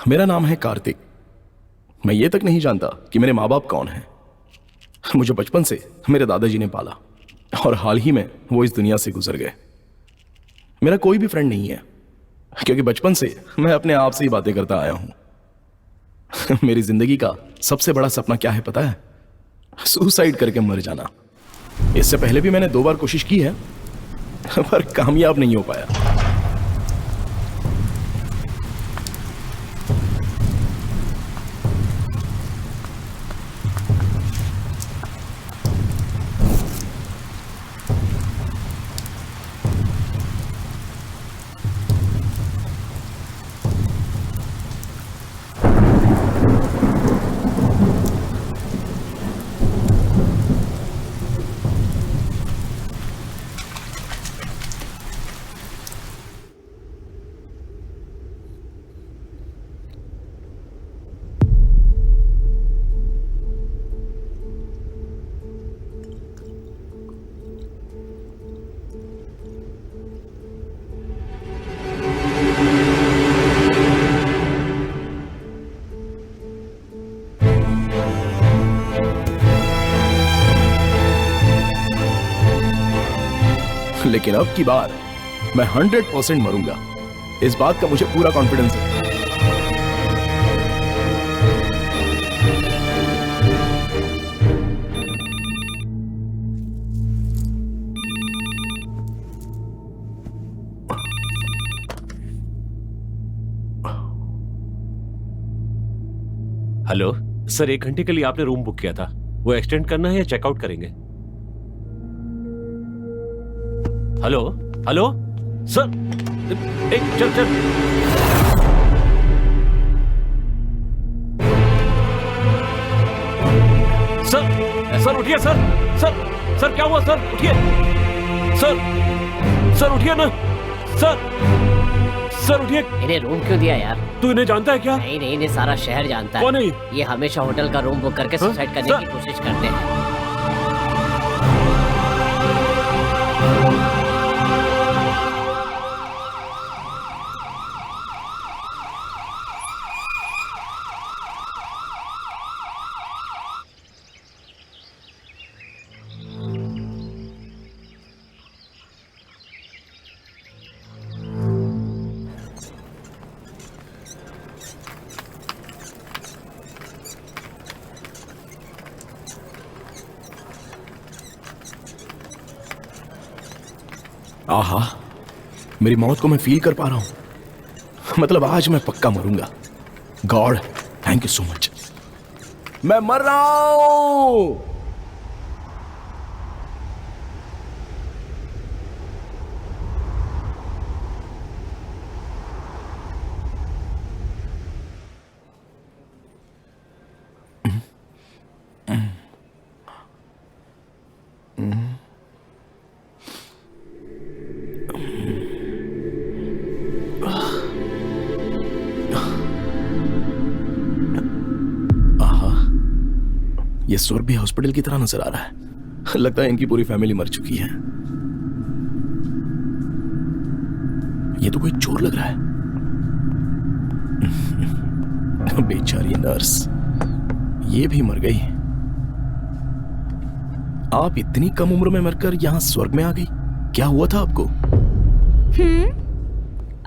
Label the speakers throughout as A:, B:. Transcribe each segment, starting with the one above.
A: मेरा नाम है कार्तिक। मैं ये तक नहीं जानता कि मेरे माँ बाप कौन हैं। मुझे बचपन से मेरे दादाजी ने पाला और हाल ही में वो इस दुनिया से गुजर गए। मेरा कोई भी फ्रेंड नहीं है क्योंकि बचपन से मैं अपने आप से ही बातें करता आया हूं। मेरी जिंदगी का सबसे बड़ा सपना क्या है पता है? सुसाइड करके मर जाना। इससे पहले भी मैंने 2 बार कोशिश की है पर कामयाब नहीं हो पाया। लेकिन अब की बार मैं 100% मरूंगा। इस बात का मुझे पूरा कॉन्फिडेंस है।
B: हेलो सर, 1 घंटे के लिए आपने रूम बुक किया था, वो एक्सटेंड करना है या चेकआउट करेंगे? हेलो हेलो सर, चल चल। सर उठिए सर। सर क्या हुआ सर? उठिए सर उठिए ना सर उठिए।
C: इन्हें रूम क्यों दिया यार?
B: तू इन्हें जानता है क्या?
C: नहीं, इन्हें सारा शहर जानता है।
B: कौन है
C: ये हमेशा होटल का रूम बुक करके सुसाइड करने की कोशिश करते हैं।
A: आहा, मेरी मौत को मैं फील कर पा रहा हूं। मतलब आज मैं पक्का मरूंगा। God thank you so much. मैं मर रहा हूं। ये स्वर्ग भी हॉस्पिटल की तरह नजर आ रहा है। लगता है इनकी पूरी फैमिली मर चुकी है। ये तो कोई चोर लग रहा है। बेचारी नर्स, ये भी मर गई। आप इतनी कम उम्र में मरकर यहां स्वर्ग में आ गई। क्या हुआ था आपको?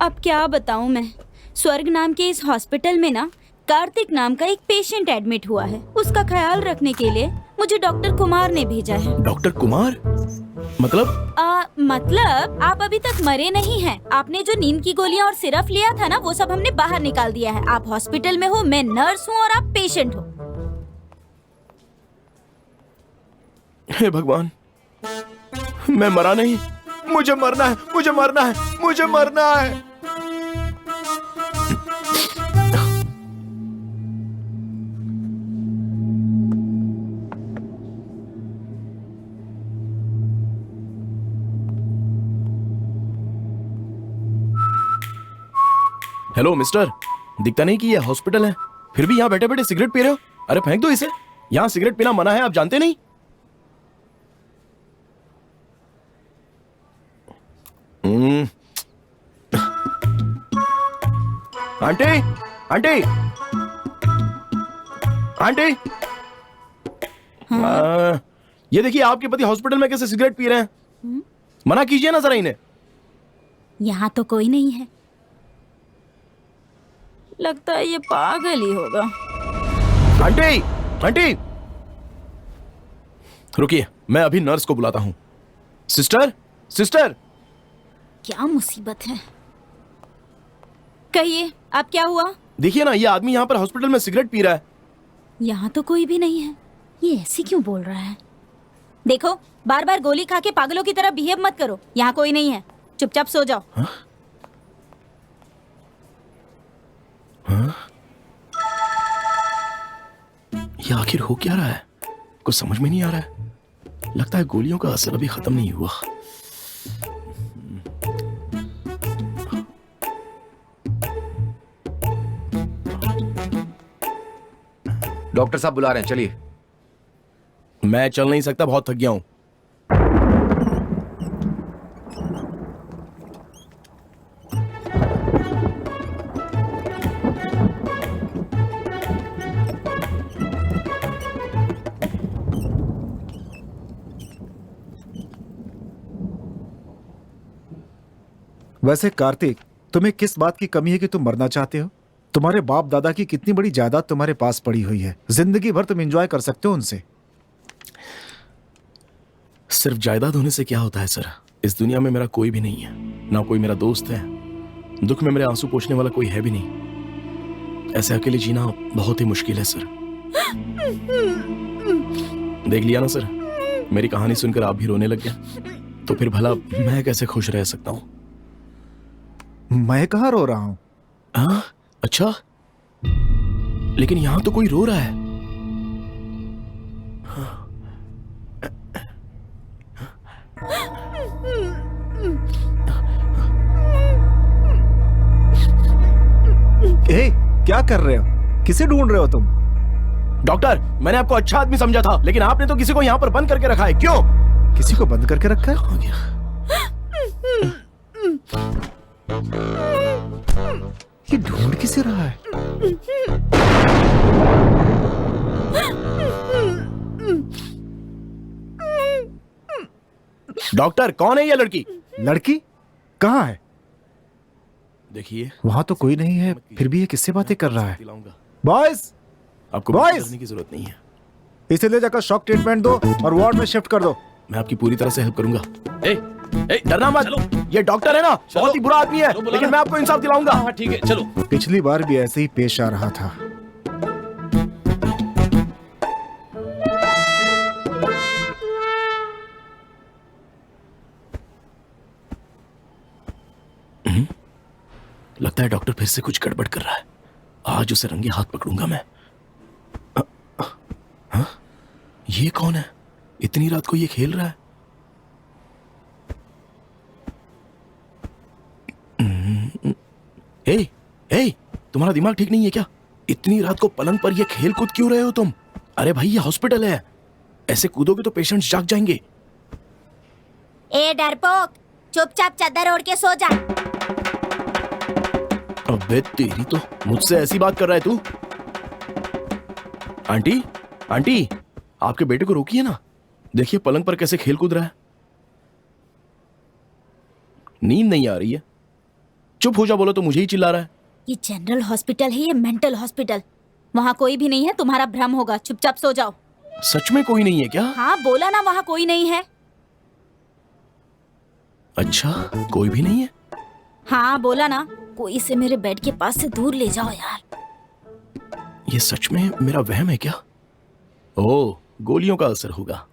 D: अब क्या बताऊं मैं। स्वर्ग नाम के इस हॉस्पिटल में ना कार्तिक नाम का एक पेशेंट एडमिट हुआ है। उसका ख्याल रखने के लिए मुझे डॉक्टर कुमार ने भेजा है।
A: डॉक्टर कुमार? मतलब?
D: मतलब आप अभी तक मरे नहीं हैं। आपने जो नींद की गोलियां और सिरप लिया था ना, वो सब हमने बाहर निकाल दिया है। आप हॉस्पिटल में हो, मैं नर्स हूँ और आप पेशेंट हो।
A: हे भगवान, मैं मरा नहीं। मुझे मरना है, मुझे मरना है, मुझे मरना है। हेलो मिस्टर, दिखता नहीं कि ये हॉस्पिटल है, फिर भी यहाँ बैठे बैठे सिगरेट पी रहे हो। अरे फेंक दो इसे। यहाँ सिगरेट पीना मना है, आप जानते नहीं? आंटी, आंटी, आंटी, ये देखिए आपके पति हॉस्पिटल में कैसे सिगरेट पी रहे हैं। मना कीजिए ना जरा इन्हें।
D: यहाँ तो कोई नहीं है, लगता है ये पागल ही होगा।
A: आंटी, आंटी, रुकिए, मैं अभी नर्स को बुलाता हूं। Sister, sister.
D: क्या मुसीबत है, कहिए आप, क्या हुआ?
A: देखिए ना, ये आदमी यहाँ पर हॉस्पिटल में सिगरेट पी रहा है।
D: यहाँ तो कोई भी नहीं है, ये ऐसे क्यों बोल रहा है? देखो, बार बार गोली खा के पागलों की तरह बिहेव मत करो। यहाँ कोई नहीं है, चुपचाप सो जाओ।
A: हाँ? हाँ? ये आखिर हो क्या रहा है? कुछ समझ में नहीं आ रहा है। लगता है गोलियों का असर अभी खत्म नहीं हुआ।
E: डॉक्टर साहब बुला रहे हैं, चलिए।
A: मैं चल नहीं सकता, बहुत थक गया हूं।
F: वैसे कार्तिक, तुम्हें किस बात की कमी है कि तुम मरना चाहते हो? तुम्हारे बाप दादा की कितनी बड़ी जायदाद तुम्हारे पास पड़ी हुई है, जिंदगी भर तुम एंजॉय कर सकते हो उनसे।
A: सिर्फ जायदाद होने से क्या होता है सर? इस दुनिया में मेरा कोई भी नहीं है, ना कोई मेरा दोस्त है, दुख में मेरे आंसू पोंछने वाला कोई है भी नहीं। ऐसे अकेले जीना बहुत ही मुश्किल है सर। देख लिया ना सर, मेरी कहानी सुनकर आप भी रोने लग गए, तो फिर भला मैं कैसे खुश रह सकता हूं?
F: मैं कहाँ रो रहा हूं?
A: हाँ, अच्छा, लेकिन यहां तो कोई रो रहा है।
F: ए, क्या कर रहे हो? किसे ढूंढ रहे हो तुम?
A: डॉक्टर, मैंने आपको अच्छा आदमी समझा था, लेकिन आपने तो किसी को यहाँ पर बंद करके रखा है। क्यों?
F: किसी को बंद करके रखा है?
A: कहाँ गया?
F: ये ढूंढ किसे रहा है?
A: डॉक्टर, कौन है ये लड़की?
F: लड़की कहाँ है?
A: देखिए,
F: वहां तो कोई नहीं है, फिर भी ये किससे बातें कर रहा है?
A: दिलाऊंगा।
F: बॉयज,
A: आपको
F: Boys!
A: बात करने की जरूरत नहीं है।
F: इसे ले जाकर शॉक ट्रीटमेंट दो और वार्ड में शिफ्ट कर दो।
A: मैं आपकी पूरी तरह से हेल्प करूंगा।
B: ए,
A: डरना मत, ये डॉक्टर है ना, बहुत ही बुरा आदमी है,
B: चलो, बुला
A: लेकिन
B: लो।
A: मैं आपको इंसाफ दिलाऊंगा।
B: हाँ ठीक है, चलो।
F: पिछली बार भी ऐसे ही पेश आ रहा था।
A: लगता है डॉक्टर फिर से कुछ गड़बड़ कर रहा है। आज उसे रंगे हाथ पकड़ूंगा मैं। हाँ? ये कौन है? इतनी रात को ये खेल रहा है। ए, ए, तुम्हारा दिमाग ठीक नहीं है क्या? इतनी रात को पलंग पर ये खेल कूद क्यों रहे हो तुम? अरे भाई, ये हॉस्पिटल है, ऐसे कूदोगे तो पेशेंट्स जाग जाएंगे।
D: ए डरपोक, चुपचाप चादर ओढ़ के सो जा।
A: अबे तेरी तो, मुझसे ऐसी बात कर रहा है तू? आंटी, आंटी, आपके बेटे को रोकिए ना, देखिए पलंग पर कैसे खेल कूद रहा है। नींद नहीं आ रही है? चुप हो जा, बोलो तो मुझे ही चिल्ला रहा है।
D: ये जनरल हॉस्पिटल है, ये मेंटल हॉस्पिटल। वहाँ कोई भी नहीं है, तुम्हारा भ्रम होगा। चुपचाप सो जाओ।
A: सच में कोई नहीं है क्या?
D: हाँ बोला ना, वहाँ कोई नहीं है।
A: अच्छा, कोई भी नहीं है?
D: हाँ बोला ना, कोई इसे मेरे बेड के पास से दूर ले जाओ यार।
A: ये सच में मेरा वहम है क्या? ओह, गोलियों का असर होगा।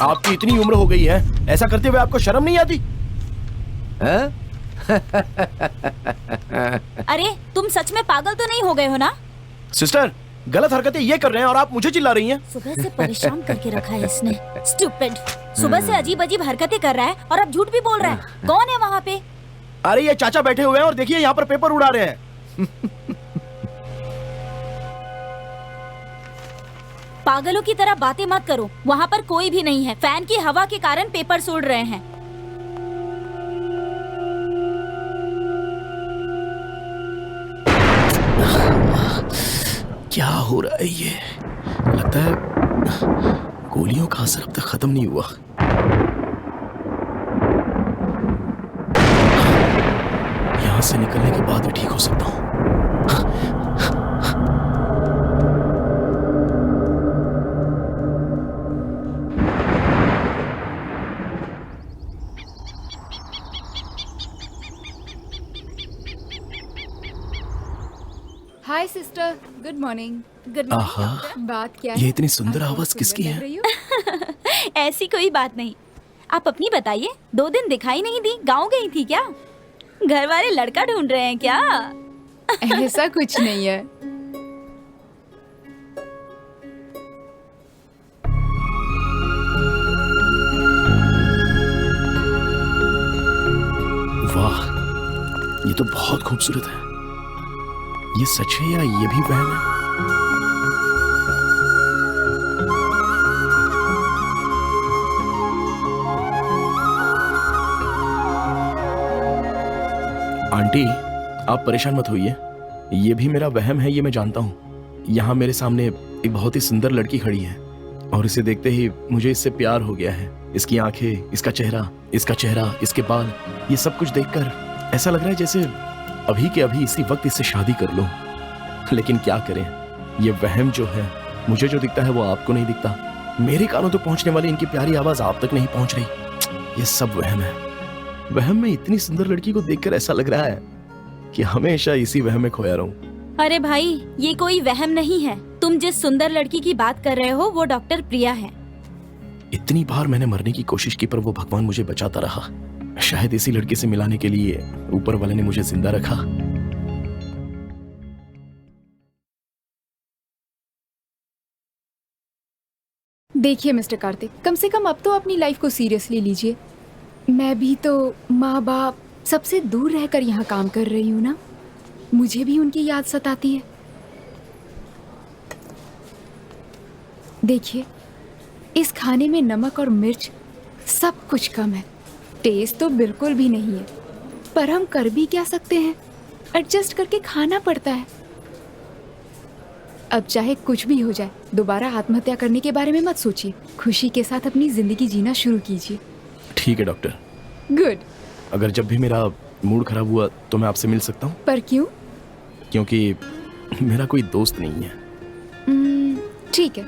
A: आपकी इतनी उम्र हो गई है, ऐसा करते हुए आपको शर्म नहीं आती?
E: हाँ?
D: अरे तुम सच में पागल तो नहीं हो गए हो ना?
A: सिस्टर, गलत हरकतें ये कर रहे हैं और आप मुझे चिल्ला रही हैं।
D: सुबह से परेशान करके रखा है इसने। स्टूपिड। सुबह से अजीब अजीब हरकतें कर रहा है और अब झूठ भी बोल रहा है। कौन है वहाँ पे?
A: अरे ये चाचा बैठे हुए हैं और देखिए यहाँ पर पेपर उड़ा रहे हैं।
D: पागलों की तरह बातें मत करो। वहाँ पर कोई भी नहीं है। फैन की हवा के कारण पेपर उड़ रहे हैं।
A: क्या हो रहा है ये? लगता है गोलियों का असर अब तक खत्म नहीं हुआ। यहां से निकलने के बाद भी ठीक हो सकता हूं।
G: हाय सिस्टर, गुड मॉर्निंग। गुड
A: आहा,
G: बात क्या
A: ये
G: है?
A: इतनी सुंदर
G: आप
A: आवाज
G: बहुत
A: किसकी
G: सुंदर
A: है?
G: लग रही हो।
D: ऐसी कोई बात नहीं। आप अपनी बताइए। 2 दिन दिखाई नहीं दी, गाँव गई थी क्या? घर वाले लड़का ढूंढ रहे हैं क्या?
G: ऐसा कुछ नहीं है।
A: वाह, ये तो बहुत खूबसूरत है। ये सच है या ये भी वहम है? आंटी, आप परेशान मत होइए। ये भी मेरा वहम है, ये मैं जानता हूँ। यहाँ मेरे सामने एक बहुत ही सुंदर लड़की खड़ी है और इसे देखते ही मुझे इससे प्यार हो गया है। इसकी आंखें, इसका चेहरा, इसके बाल, ये सब कुछ देखकर ऐसा लग रहा है जैसे अभी के अभी इसी वक्त इससे शादी कर लूं। लेकिन क्या करें, ये वहम जो है, मुझे जो दिखता है वो आपको नहीं दिखता। मेरे कानों तक पहुंचने वाली इनकी प्यारी आवाज आप तक नहीं पहुंच रही। ये सब वहम है। वहम में इतनी सुंदर लड़की को देखकर ऐसा लग रहा है कि हमेशा इसी वहम में खोया रहूं।
D: अरे भाई, ये कोई वहम नहीं है। तुम जिस सुंदर लड़की की बात कर रहे हो वो डॉक्टर प्रिया है।
A: इतनी बार मैंने मरने की कोशिश की पर वो भगवान मुझे बचाता रहा। शायद इसी लड़के से मिलाने के लिए ऊपर वाले ने मुझे जिंदा रखा।
G: देखिए मिस्टर कार्तिक, कम से कम अब तो अपनी लाइफ को सीरियसली लीजिए। मैं भी तो माँ बाप सबसे दूर रहकर यहाँ काम कर रही हूँ ना। मुझे भी उनकी याद सताती है। देखिए, इस खाने में नमक और मिर्च सब कुछ कम है। टेस्ट तो बिल्कुल भी नहीं है, पर हम कर भी क्या सकते हैं, एडजस्ट करके खाना पड़ता है। अब चाहे कुछ भी हो जाए, दोबारा आत्महत्या करने के बारे में मत सोचिए। खुशी के साथ अपनी जिंदगी जीना शुरू कीजिए।
A: ठीक है डॉक्टर।
G: गुड।
A: अगर जब भी मेरा मूड खराब हुआ तो मैं आपसे मिल सकता हूँ?
G: पर क्यों?
A: क्योंकि मेरा कोई दोस्त नहीं है।
G: ठीक है,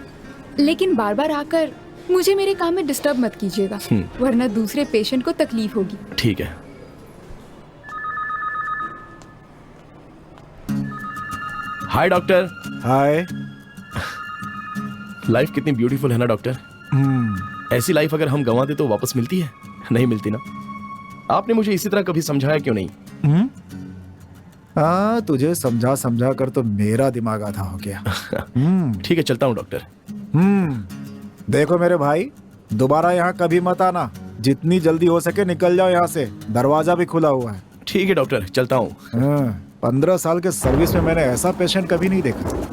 G: लेकिन बार बार आकर मुझे मेरे काम में डिस्टर्ब मत कीजिएगा, वरना दूसरे पेशेंट को तकलीफ होगी।
A: ठीक है। Hi doctor.
F: हाय।
A: लाइफ कितनी ब्यूटीफुल है ना डॉक्टर। ऐसी लाइफ अगर हम गंवा दे तो वापस मिलती है? नहीं मिलती ना। आपने मुझे इसी तरह कभी समझाया क्यों नहीं?
F: हाँ, तुझे समझा समझा कर तो मेरा दिमाग आधा हो गया।
A: ठीक है, चलता हूँ डॉक्टर।
F: देखो मेरे भाई, दोबारा यहाँ कभी मत आना। जितनी जल्दी हो सके निकल जाओ यहाँ से। दरवाजा भी खुला हुआ है।
A: ठीक है डॉक्टर, चलता हूँ।
F: 15 साल के सर्विस में मैंने ऐसा पेशेंट कभी नहीं देखा।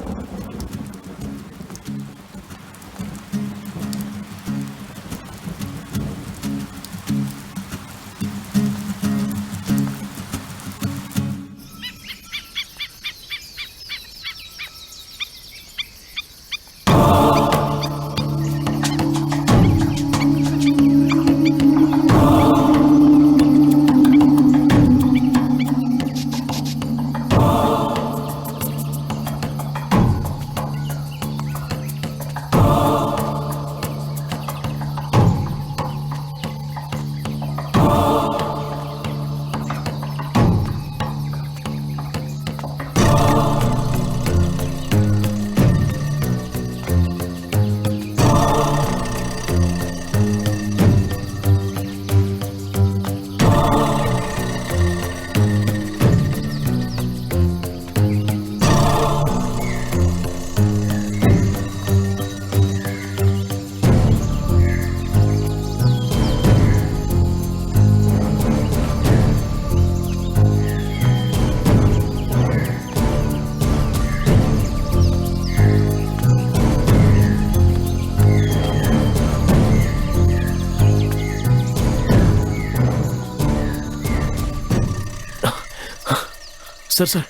A: सर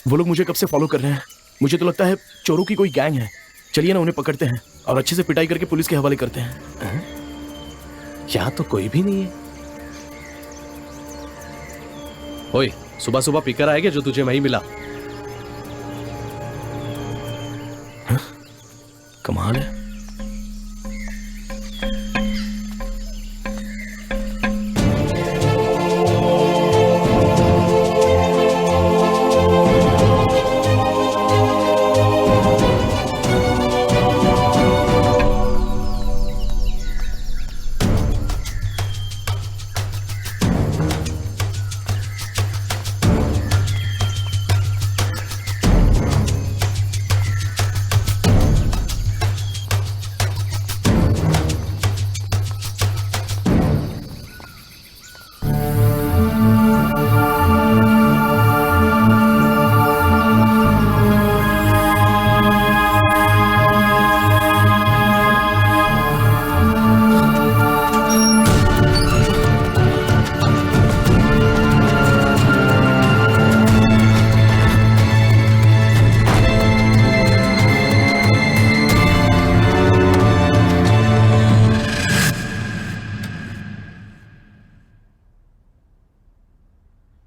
A: वो लोग मुझे कब से फॉलो कर रहे हैं। मुझे तो लगता है चोरों की कोई गैंग है। चलिए ना उन्हें पकड़ते हैं और अच्छे से पिटाई करके पुलिस के हवाले करते हैं।
B: यहाँ तो कोई भी नहीं है। ओए, सुबह सुबह पिकर आएगा जो तुझे वहीं मिला।
A: कमाल है।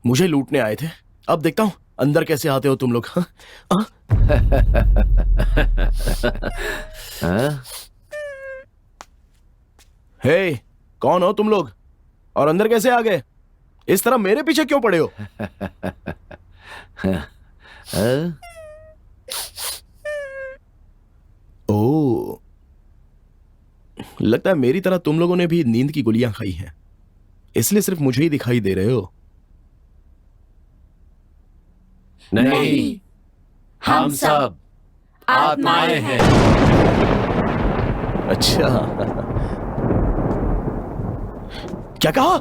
A: मुझे लूटने आए थे, अब देखता हूं अंदर कैसे आते हो तुम लोग। हाँ? हे, कौन हो तुम लोग और अंदर कैसे आ गए? इस तरह मेरे पीछे क्यों पड़े हो? ओह, लगता है मेरी तरह तुम लोगों ने भी नींद की गोलियां खाई हैं, इसलिए सिर्फ मुझे ही दिखाई दे रहे हो।
B: नहीं, हम सब आत्माएं हैं।
A: अच्छा, क्या कहा?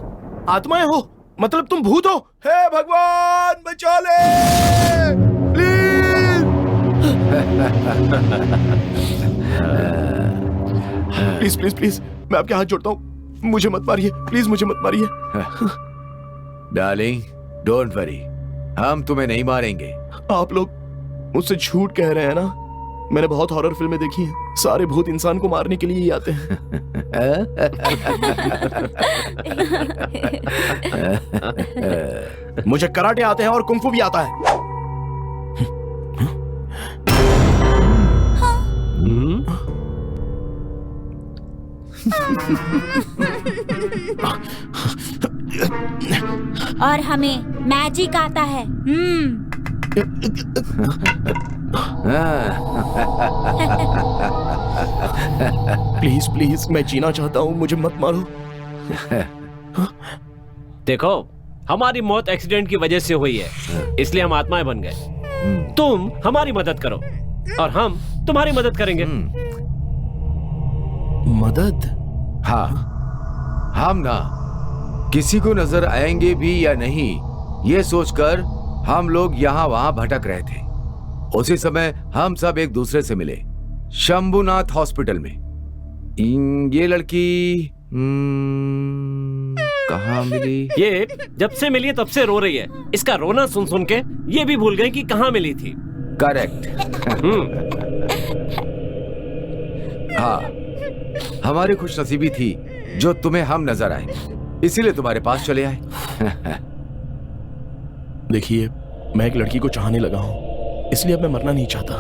A: आत्माएं हो? मतलब तुम भूत हो? हे भगवान बचा ले प्लीज। प्लीज प्लीज मैं आपके हाथ जोड़ता हूं, मुझे मत मारिए प्लीज, मुझे मत मारिए।
E: डार्लिंग, डोंट वरी, हम तुम्हें नहीं मारेंगे।
A: आप लोग मुझसे झूठ कह रहे हैं ना? मैंने बहुत हॉरर फिल्में देखी हैं, सारे भूत इंसान को मारने के लिए ही आते हैं। मुझे कराटे आते हैं और कुंफू भी आता है।
D: और हमें मैजिक आता है।
A: प्लीज प्लीज मैं जीना चाहता हूं, मुझे मत मारो।
B: देखो, हमारी मौत एक्सीडेंट की वजह से हुई है, इसलिए हम आत्माएं बन गए। तुम हमारी मदद करो और हम तुम्हारी मदद करेंगे।
A: मदद?
E: हाँ, हम ना किसी को नजर आएंगे भी या नहीं, ये सोचकर हम लोग यहाँ वहां भटक रहे थे। उसी समय हम सब एक दूसरे से मिले शंभुनाथ हॉस्पिटल में। ये लड़की कहाँ मिली?
B: ये जब से मिली है तब से रो रही है। इसका रोना सुन सुन के ये भी भूल गई कि कहाँ मिली थी।
E: करेक्ट। हाँ, हमारी खुशनसीबी थी जो तुम्हें हम नजर आए, इसीलिए तुम्हारे पास चले आए।
A: देखिए, मैं एक लड़की को चाहने लगा हूं, इसलिए अब मैं मरना नहीं चाहता।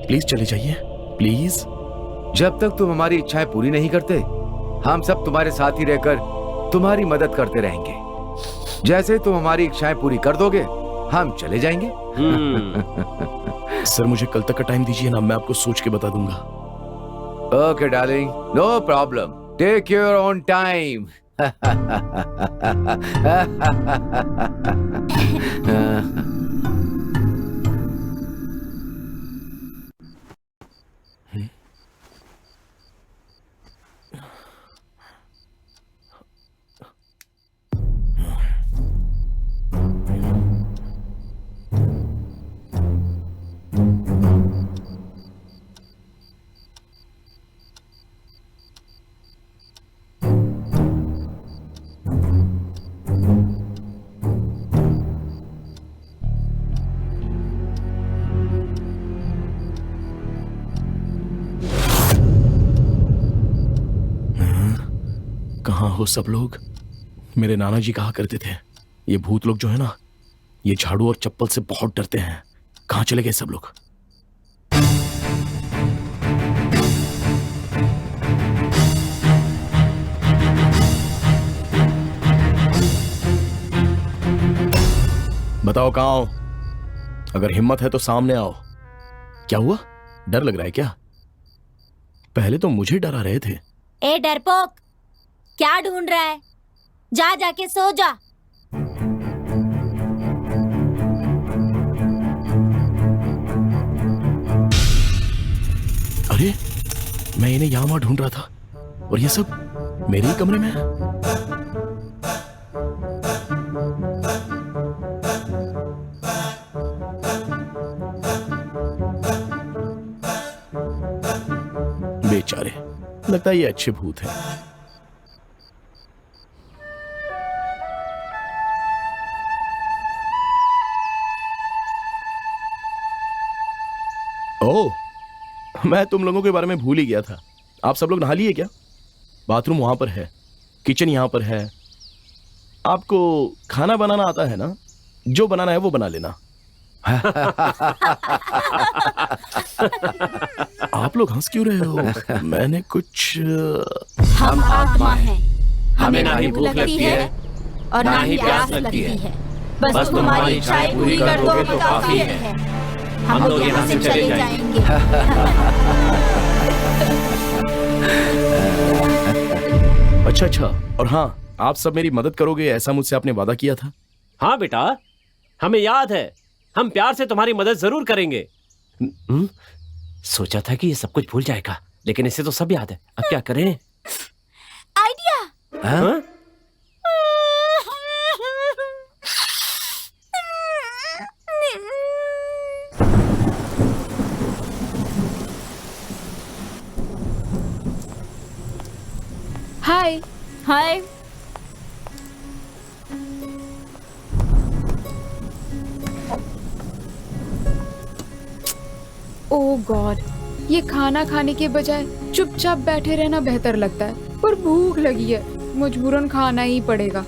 A: प्लीज चले जाइए, प्लीज।
E: जब तक तुम हमारी इच्छाएं पूरी नहीं करते, हम सब तुम्हारे साथ ही रहकर तुम्हारी मदद करते रहेंगे। जैसे तुम हमारी इच्छाएं पूरी कर दोगे, हम चले जाएंगे।
A: सर मुझे कल तक का टाइम दीजिए ना, मैं आपको सोच के बता दूंगा।
E: Okay darling, no problem, take your own time.
A: कहाँ हो सब लोग? मेरे नाना जी कहा करते थे, ये भूत लोग जो है ना, ये झाड़ू और चप्पल से बहुत डरते हैं। कहाँ चले गए सब लोग? बताओ कहाँ हो? अगर हिम्मत है तो सामने आओ। क्या हुआ? डर लग रहा है क्या? पहले तो मुझे डरा रहे थे।
D: ए डरपोक, क्या ढूंढ रहा है? जा जाके सो जा।
A: अरे, मैं इन्हें यहां वहां ढूंढ रहा था और ये सब मेरे ही कमरे में है। बेचारे, लगता है ये अच्छे भूत हैं। ओह, मैं तुम लोगों के बारे में भूल ही गया था। आप सब लोग नहा लिए क्या? बाथरूम वहां पर है, किचन यहां पर है। आपको खाना बनाना आता है ना? जो बनाना है वो बना लेना। आप लोग हंस क्यों रहे हो? मैंने कुछ
D: हम आत्मा हैं।
B: हमें ना ही भूख लगती है
D: और ना ही प्यास लगती है। बस तुम्हारी इच्छाएं पूरी कर दो तो काफी है। हम लोग यहाँ से चले जाएंगे।
A: अच्छा, और हाँ, आप सब मेरी मदद करोगे, ऐसा मुझसे आपने वादा किया था।
B: हाँ बेटा, हमें याद है। हम प्यार से तुम्हारी मदद जरूर करेंगे। सोचा था कि ये सब कुछ भूल जाएगा, लेकिन इसे तो सब याद है। अब क्या करें?
D: आइडिया।
B: हाँ?
G: हाय।
D: हाय।
G: ओह गॉड, ये खाना खाने के बजाय चुपचाप बैठे रहना बेहतर लगता है, पर भूख लगी है, मजबूरन खाना ही पड़ेगा।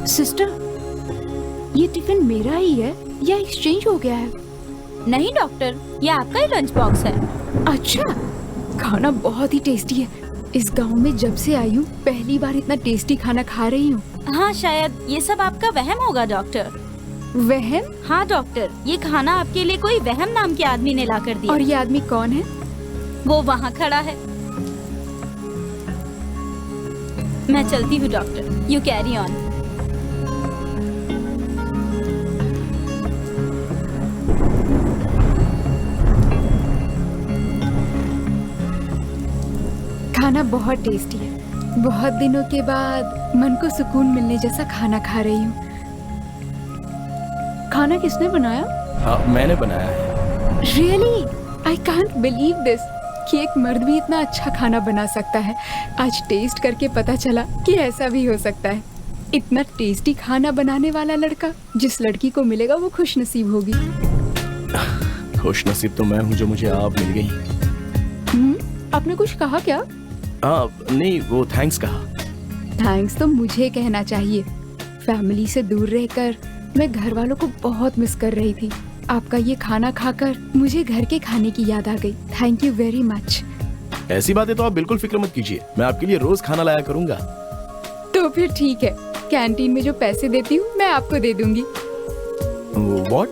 G: सिस्टर, ये टिफिन मेरा ही है या एक्सचेंज हो गया है?
D: नहीं डॉक्टर, ये आपका ही लंच बॉक्स है।
G: अच्छा, खाना बहुत ही टेस्टी है। इस गांव में जब से आई हूँ पहली बार इतना टेस्टी खाना खा रही हूँ।
D: हाँ, शायद ये सब आपका वहम होगा डॉक्टर।
G: वहम?
D: हाँ डॉक्टर, ये खाना आपके लिए कोई वहम नाम के आदमी ने ला कर दिया।
G: और ये आदमी कौन है?
D: वो वहाँ खड़ा है। मैं चलती हूँ डॉक्टर, यू कैरी ऑन।
G: खाना बहुत टेस्टी है। बहुत दिनों के बाद मन को सुकून मिलने जैसा खाना खा रही हूँ। खाना किसने बनाया?
A: मैंने बनाया है।
G: Really? I can't believe this कि एक मर्द भी इतना अच्छा खाना बना सकता है। आज टेस्ट करके पता चला कि ऐसा भी हो सकता है। इतना टेस्टी खाना बनाने वाला लड़का जिस लड़की को मिलेगा वो खुश नसीब होगी।
A: खुश नसीब तो मैं हूँ जो मुझे आप मिल गई।
G: आपने कुछ कहा क्या?
A: नहीं, वो थैंक्स कहा।
G: थैंक्स तो मुझे कहना चाहिए। फैमिली से दूर रहकर मैं घर वालों को बहुत मिस कर रही थी। आपका ये खाना खाकर मुझे घर के खाने की याद आ गई। Thank you very much.
A: ऐसी बातें तो आप बिल्कुल फिक्र मत कीजिए, मैं आपके लिए रोज खाना लाया करूंगा।
G: तो फिर ठीक है, कैंटीन में जो पैसे देती हूँ मैं आपको दे दूंगी।
A: व्हाट?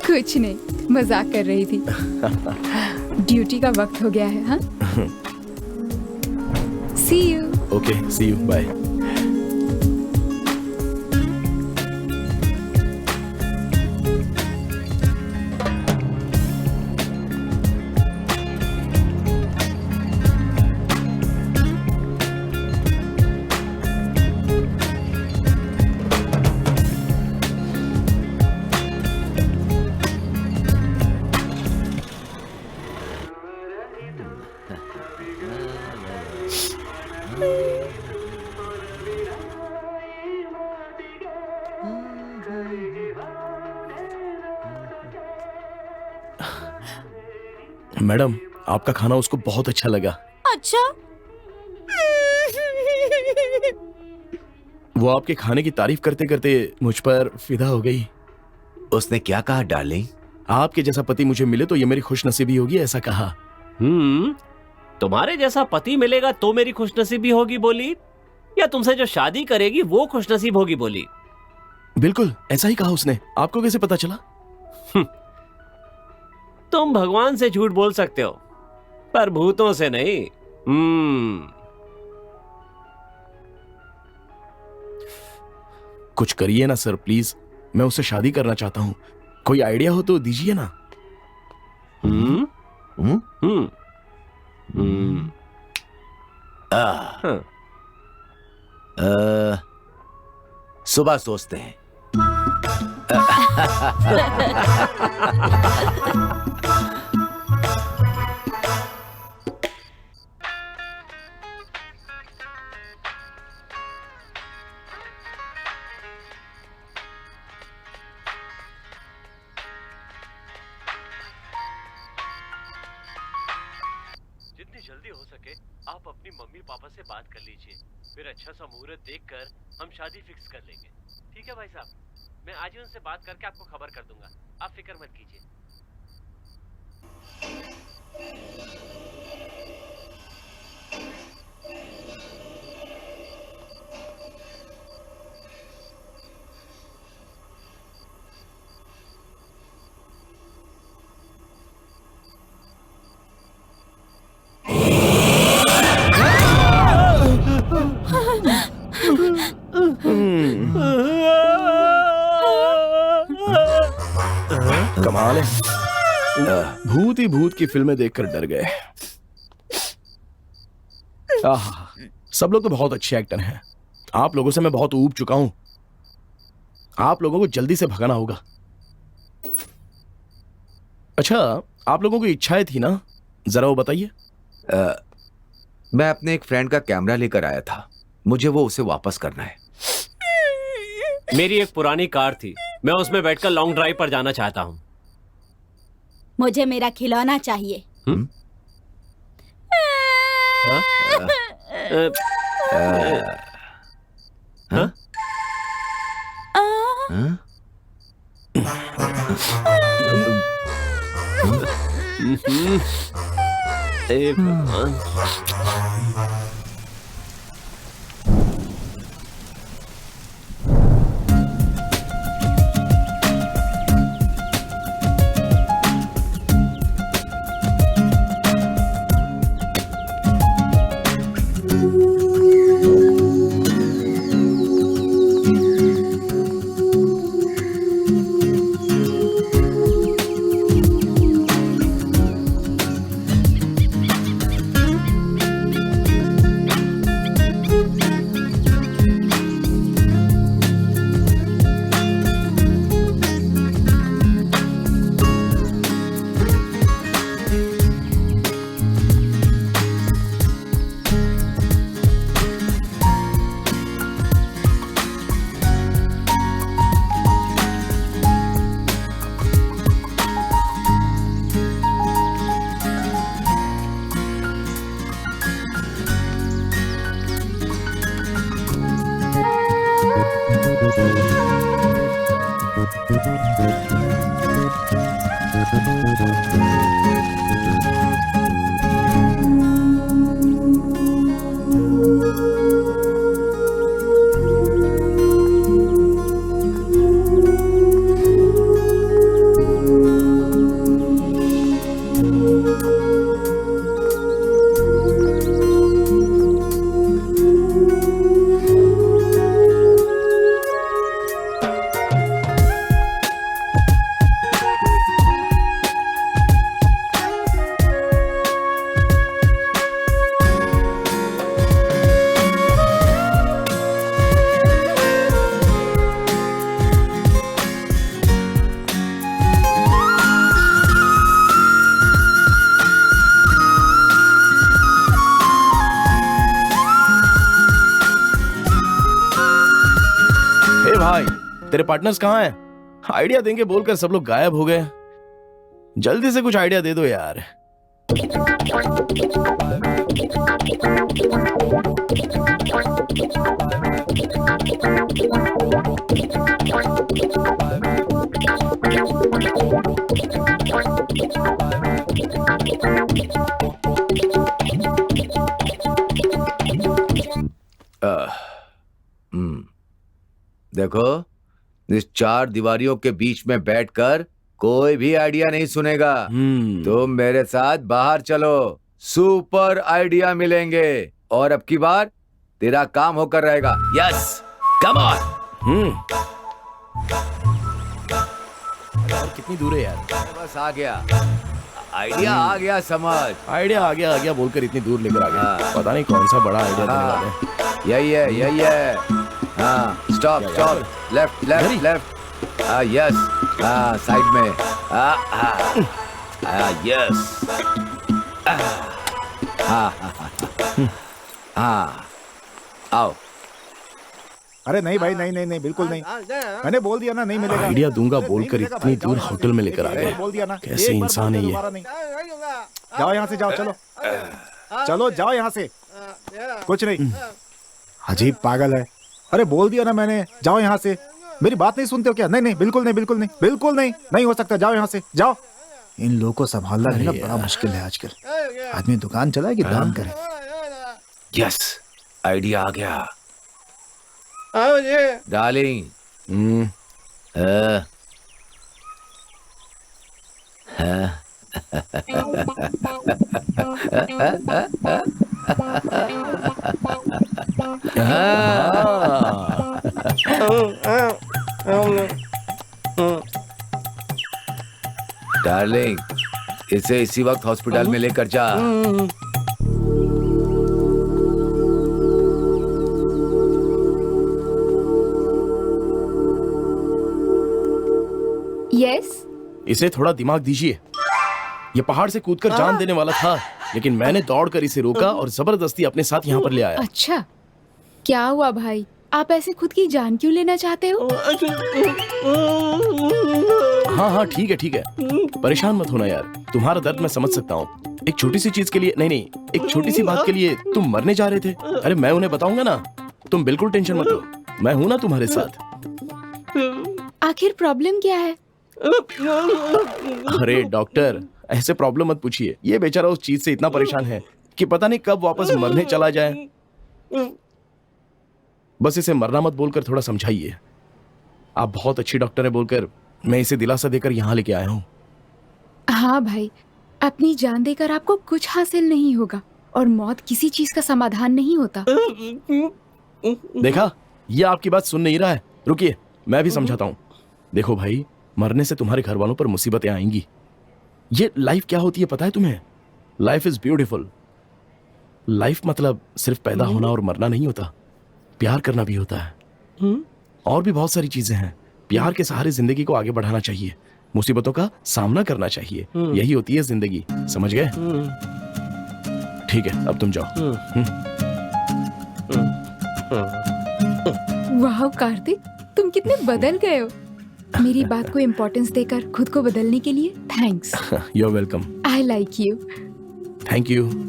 G: कुछ नहीं, मजाक कर रही थी। ड्यूटी का वक्त हो गया है। हाँ, see you.
A: Okay, see you, bye. Madam, आपका खाना उसको बहुत अच्छा लगा।
D: अच्छा।
A: वो आपके खाने की तारीफ करते करते मुझ पर फिदा हो गई।
E: उसने क्या कहा डार्लिंग?
A: आपके जैसा पति मुझे मिले तो ये मेरी खुशनसीबी होगी, ऐसा कहा।
B: तुम्हारे जैसा पति मिलेगा तो मेरी खुशनसीबी होगी बोली, या तुमसे जो शादी करेगी वो खुशनसीब होगी बोली?
A: बिल्कुल ऐसा ही कहा उसने। आपको कैसे पता चला?
B: तुम भगवान से झूठ बोल सकते हो पर भूतों से नहीं।
A: कुछ करिए ना सर प्लीज, मैं उससे शादी करना चाहता हूँ। कोई आइडिया हो तो दीजिए ना।
E: सुबह सोचते हैं।
B: जितनी जल्दी हो सके आप अपनी मम्मी पापा से बात कर लीजिए, फिर अच्छा सा मुहूर्त देखकर हम शादी फिक्स कर लेंगे। ठीक है भाई साहब, मैं आज ही उनसे बात करके आपको खबर कर दूंगा, आप फिक्र मत कीजिए।
A: कमाल है, भूत ही भूत की फिल्में देखकर डर गए। आहा, सब लोग तो बहुत अच्छे एक्टर हैं। आप लोगों से मैं बहुत ऊब चुका हूं। आप लोगों को जल्दी से भगाना होगा। अच्छा, आप लोगों की इच्छाएं थी ना, जरा वो बताइए।
E: मैं अपने एक फ्रेंड का कैमरा लेकर आया था, मुझे वो उसे वापस करना है।
B: मेरी एक पुरानी कार थी, मैं उसमें बैठकर लॉन्ग ड्राइव पर जाना चाहता हूँ।
D: मुझे मेरा खिलौना चाहिए।
A: तेरे पार्टनर्स कहाँ हैं? आइडिया देंगे बोलकर सब लोग गायब हो गए। जल्दी से कुछ आइडिया दे दो यार।
E: देखो, इस चार दीवारियों के बीच में बैठकर कोई भी आइडिया नहीं सुनेगा। तुम मेरे साथ बाहर चलो, सुपर आइडिया मिलेंगे और अब की बार तेरा काम होकर रहेगा। Yes, come on.
A: यार कितनी दूर है यार?
E: बस आ गया, आइडिया आ गया, समझ।
A: आइडिया आ गया बोलकर इतनी दूर लेकर आ गया। पता नहीं कौन सा बड़ा आइडिया देने वाले हैं।
E: यही है। हाँ, stop, left left left. Yes, side में। यस। आओ।
F: अरे नहीं भाई, नहीं बिल्कुल नहीं। मैंने बोल दिया ना, नहीं मिलेगा।
A: आइडिया दूंगा
F: नहीं
A: बोलकर
F: मिलेगा
A: इतनी
F: भाई,
A: दूर
F: जाओ,
A: होटल में लेकर आ
F: एक बार
A: गए।
F: बोल दिया ना।
A: कैसे
F: एक बार
A: इंसान है
F: बोल
A: ये?
F: दिया, दोबारा नहीं। जाओ यहाँ से, जाओ, चलो जाओ यहाँ से। कुछ नहीं, अजीब पागल है। अरे बोल दिया ना मैंने, जाओ यहाँ से। मेरी बात नहीं सुनते हो क्या? नहीं, बिल्कुल नहीं, नहीं हो सकता। जाओ यहाँ से, जाओ। इन लोगों को संभालना भी ना बड़ा मुश्किल है आजकल। आदमी दुकान चलाए कि दान करे।
E: यस, आइडिया आ गया। डार्लिंग। डार्लिंग, इसे इसी वक्त हॉस्पिटल में लेकर जा।
G: यस।
A: इसे थोड़ा दिमाग दीजिए। ये पहाड़ से कूदकर जान देने वाला था, लेकिन मैंने दौड़कर इसे रोका और जबरदस्ती अपने साथ यहाँ पर ले आया।
G: अच्छा, क्या हुआ भाई? आप ऐसे खुद की जान क्यों लेना चाहते हो?
A: हाँ ठीक है, परेशान मत होना यार। तुम्हारा दर्द मैं समझ सकता हूँ। एक छोटी सी चीज के लिए, नहीं, एक छोटी सी बात के लिए तुम मरने जा रहे थे। अरे मैं उन्हें बताऊंगा ना, तुम बिल्कुल टेंशन मत लो, मैं हूं ना तुम्हारे साथ।
G: आखिर प्रॉब्लम क्या है?
A: अरे डॉक्टर, ऐसे प्रॉब्लम मत पूछिए। ये बेचारा उस चीज से इतना परेशान है कि पता नहीं कब वापस मरने चला जाए। बस इसे मरना मत बोलकर थोड़ा समझाइए। आप बहुत अच्छी डॉक्टर है बोलकर मैं इसे दिलासा देकर यहाँ लेके आया हूँ।
G: हाँ भाई, अपनी जान देकर आपको कुछ हासिल नहीं होगा और मौत किसी चीज का समाधान नहीं होता।
A: देखा, ये आपकी बात सुन नहीं रहा है। रुकिए, मैं भी समझाता हूँ। देखो भाई, मरने से तुम्हारे घर वालों पर मुसीबतें आएंगी। ये लाइफ क्या होती है पता है तुम्हें? Life is beautiful. लाइफ मतलब सिर्फ पैदा होना और मरना नहीं होता, प्यार करना भी होता है। और भी बहुत सारी चीजें हैं। प्यार के सहारे जिंदगी को आगे बढ़ाना चाहिए, मुसीबतों का सामना करना चाहिए। यही होती है जिंदगी, समझ गए? ठीक है, अब तुम जाओ।
G: वाह कार्तिक, तुम कितने बदल गए हो। मेरी बात को इम्पोर्टेंस देकर खुद को बदलने के लिए thanks.
A: You are welcome.
G: I like you.
A: Thank you.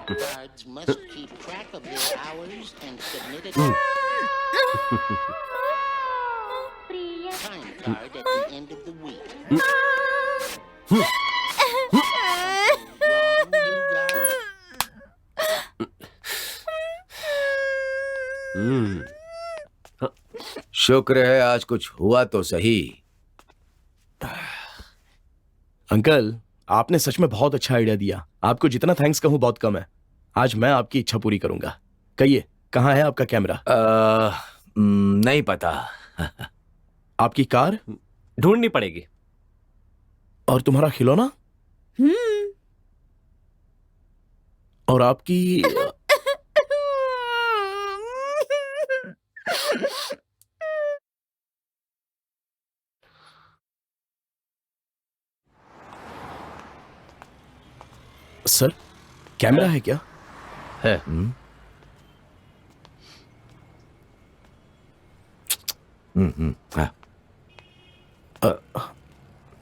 H: Guards must keep track of their hours and submit a time card at the end of the week. Something wrong, you guys?
E: शुक्र है आज कुछ हुआ तो सही।
A: Uncle, आपने सच में बहुत अच्छा आइडिया दिया। आपको जितना थैंक्स कहूं बहुत कम है। आज मैं आपकी इच्छा पूरी करूंगा। कहिए, कहाँ है आपका कैमरा?
E: नहीं पता।
A: आपकी कार?
B: ढूंढनी पड़ेगी।
A: और तुम्हारा खिलौना? और आपकी सर कैमरा है क्या?
B: है।
E: हाँ।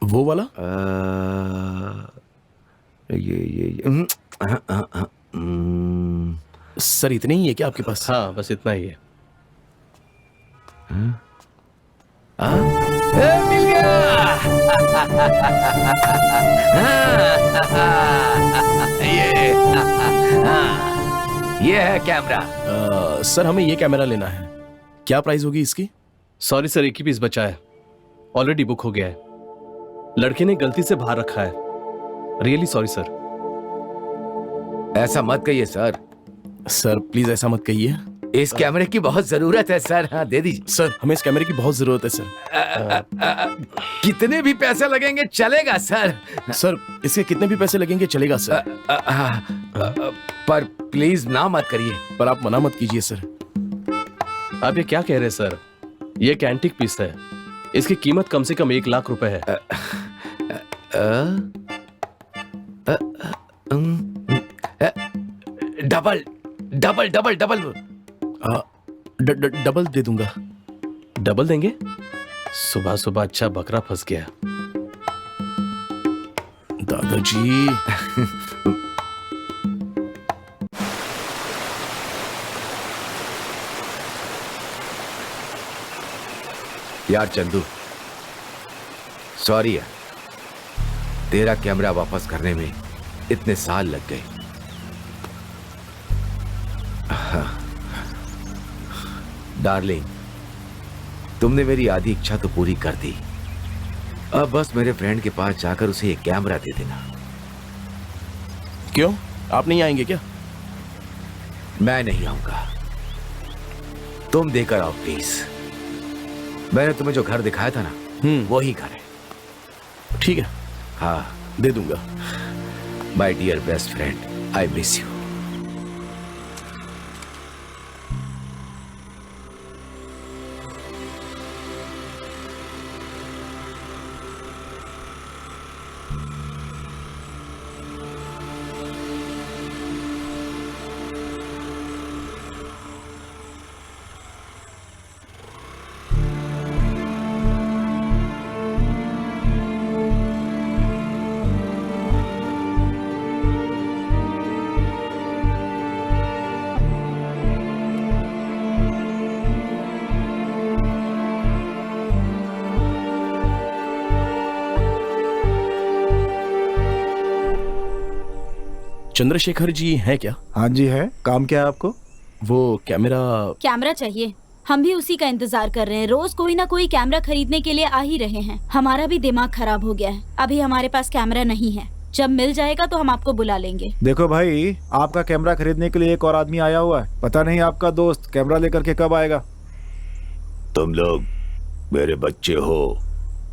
A: वो वाला? सर इतने ही है क्या आपके पास?
B: हाँ, बस इतना ही है।
E: मिल गया। ये है कैमरा।
A: सर हमें ये कैमरा लेना है, क्या प्राइस होगी इसकी?
B: सॉरी सर, एक ही पीस बचा है, ऑलरेडी बुक हो गया है। लड़के ने गलती से बाहर रखा है। Really sorry sir.
E: ऐसा मत कहिए सर।
A: सर प्लीज ऐसा मत कहिए।
E: इस कैमरे की बहुत जरूरत है सर। हाँ, दे दीजिए।
A: सर हमें इस कैमरे की बहुत जरूरत है सर।
E: कितने भी पैसे लगेंगे चलेगा सर।
A: सर इसके कितने भी पैसे लगेंगे चलेगा सर।
E: पर प्लीज ना मत करिए।
A: पर आप मना मत कीजिए सर।
B: आप ये क्या कह रहे हैं सर? ये एक एंटीक पीस है, इसकी कीमत कम से कम 1 लाख रुपए है।
E: Double double double double
A: double दे दूंगा।
B: डबल देंगे? सुबह सुबह अच्छा बकरा फंस गया।
A: दादाजी
E: यार चंदू, सॉरी यार, तेरा कैमरा वापस करने में इतने साल लग गए। डार्लिंग, तुमने मेरी आधी इच्छा तो पूरी कर दी। अब बस मेरे फ्रेंड के पास जाकर उसे ये कैमरा दे देना।
A: क्यों, आप नहीं आएंगे क्या?
E: मैं नहीं आऊंगा, तुम देकर आओ प्लीज। मैंने तुम्हें जो घर दिखाया था ना, वही घर है।
A: ठीक है,
E: हाँ
A: दे दूंगा।
E: My dear best friend, I miss you.
A: Chandrashekhar ji हैं क्या?
F: हाँ जी है। काम क्या है आपको?
A: वो
D: कैमरा चाहिए। हम भी उसी का इंतजार कर रहे हैं। रोज कोई ना कोई कैमरा खरीदने के लिए आ ही रहे हैं। हमारा भी दिमाग खराब हो गया है। अभी हमारे पास कैमरा नहीं है, जब मिल जाएगा तो हम आपको बुला लेंगे।
F: देखो भाई, आपका कैमरा खरीदने के लिए एक और आदमी आया हुआ है। पता नहीं आपका दोस्त कैमरा लेकर के कब आएगा।
E: तुम लोग मेरे बच्चे हो,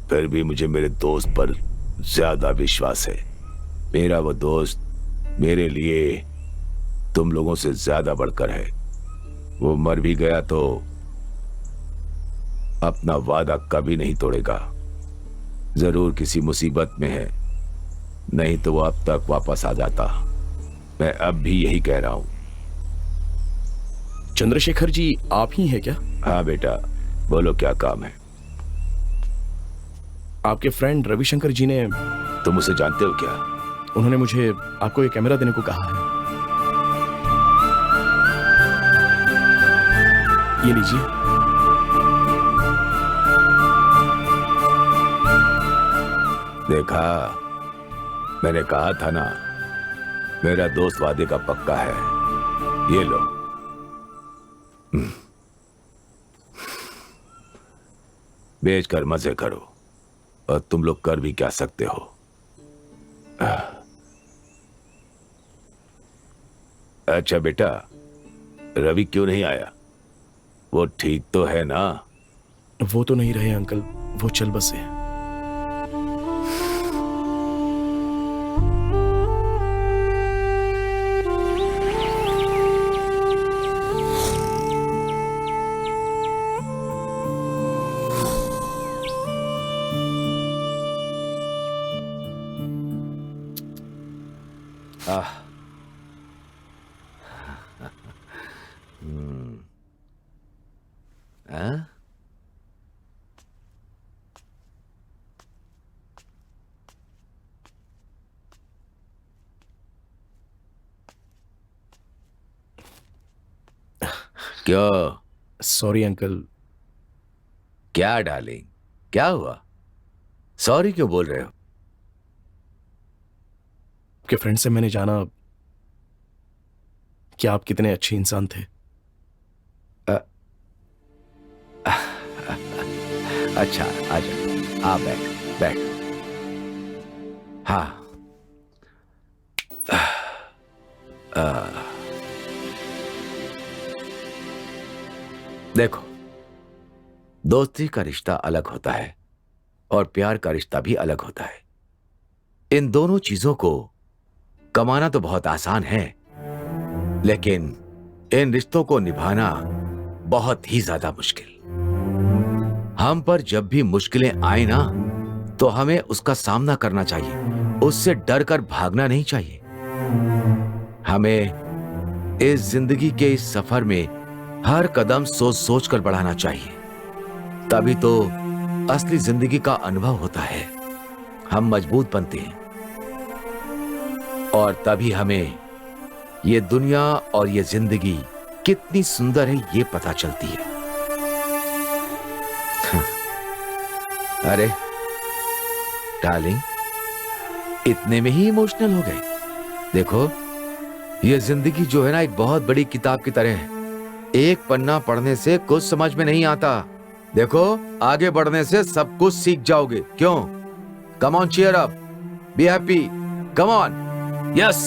E: फिर भी मुझे मेरे दोस्त पर ज्यादा विश्वास है। मेरा वो दोस्त मेरे लिए तुम लोगों से ज्यादा बढ़कर है। वो मर भी गया तो अपना वादा कभी नहीं तोड़ेगा। जरूर किसी मुसीबत में है, नहीं तो वो अब तक वापस आ जाता। मैं अब भी यही कह रहा हूं।
A: चंद्रशेखर जी आप ही हैं क्या?
E: हाँ बेटा, बोलो क्या काम है?
A: आपके फ्रेंड रविशंकर जी ने,
E: तुम उसे जानते हो क्या?
A: उन्होंने मुझे आपको ये कैमरा देने को कहा है। ये लीजिए।
E: देखा, मैंने कहा था ना, मेरा दोस्त वादे का पक्का है। ये लो। बेचकर मजे करो, और तुम लोग कर भी क्या सकते हो। अच्छा बेटा, रवि क्यों नहीं आया? वो ठीक तो है ना?
A: वो तो नहीं रहे अंकल, वो चल बसे।
E: आह। हाँ? क्यों?
A: Sorry uncle.
E: क्या डार्लिंग, क्या हुआ? सॉरी क्यों बोल रहे हो?
A: आपके फ्रेंड से मैंने जाना कि आप कितने अच्छे इंसान थे।
E: अच्छा, आजा, आ बैठ बैठ। हाँ। देखो, दोस्ती का रिश्ता अलग होता है और प्यार का रिश्ता भी अलग होता है। इन दोनों चीजों को कमाना तो बहुत आसान है, लेकिन इन रिश्तों को निभाना बहुत ही ज्यादा मुश्किल। हम पर जब भी मुश्किलें आए ना, तो हमें उसका सामना करना चाहिए, उससे डर कर भागना नहीं चाहिए। हमें इस जिंदगी के इस सफर में हर कदम सोच सोच कर बढ़ाना चाहिए, तभी तो असली जिंदगी का अनुभव होता है। हम मजबूत बनते हैं और तभी हमें ये दुनिया और ये जिंदगी कितनी सुंदर है ये पता चलती है। अरे डार्लिंग, इतने में ही इमोशनल हो गए? देखो, ये जिंदगी जो है ना, एक बहुत बड़ी किताब की तरह है। एक पन्ना पढ़ने से कुछ समझ में नहीं आता। देखो, आगे बढ़ने से सब कुछ सीख जाओगे। क्यों? Come on, cheer up, be happy, come on, yes.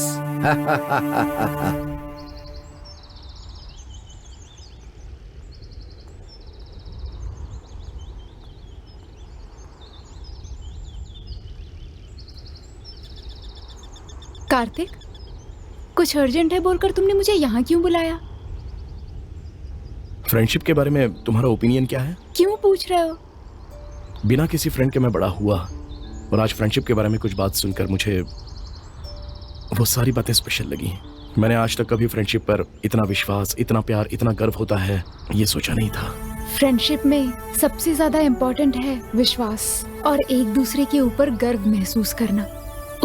G: Kartik, कुछ अर्जेंट है बोलकर तुमने मुझे यहाँ क्यों बुलाया?
A: फ्रेंडशिप के बारे में तुम्हारा ओपिनियन क्या है?
G: क्यों पूछ रहे हो?
A: बिना किसी फ्रेंड के मैं बड़ा हुआ, और आज फ्रेंडशिप के बारे में कुछ बात सुनकर मुझे वो सारी बातें स्पेशल लगी। मैंने आज तक कभी फ्रेंडशिप पर इतना विश्वास, इतना प्यार, इतना गर्व होता है, ये सोचा नहीं था।
G: फ्रेंडशिप में सबसे ज्यादा इम्पोर्टेंट है विश्वास और एक दूसरे के ऊपर गर्व महसूस करना।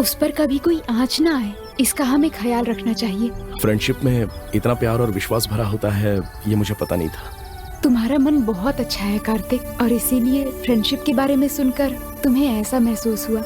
G: उस पर कभी कोई आंच ना आए, इसका हमें ख्याल रखना चाहिए।
A: फ्रेंडशिप में इतना प्यार और विश्वास भरा होता है, ये मुझे पता नहीं था।
G: तुम्हारा मन बहुत अच्छा है कार्तिक, और इसीलिए फ्रेंडशिप के बारे में सुनकर तुम्हें ऐसा महसूस हुआ।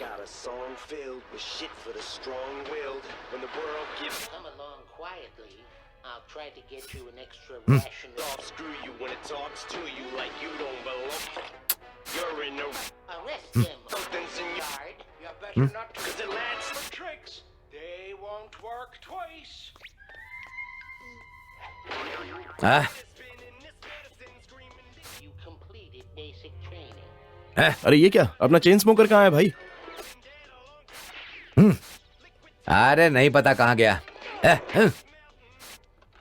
H: Got a song filled with shit for the strong-willed. When the world gives, come along quietly. I'll try to get you an extra ration of screw you when it talks to you like you don't belong. You're in the arrest him. Something's in your yard. You better not, cause it lands some tricks. They won't work twice. You completed basic training.
A: अरे ये क्या, अपना chain smoker कहाँ है भाई?
E: अरे नहीं पता कहाँ गया।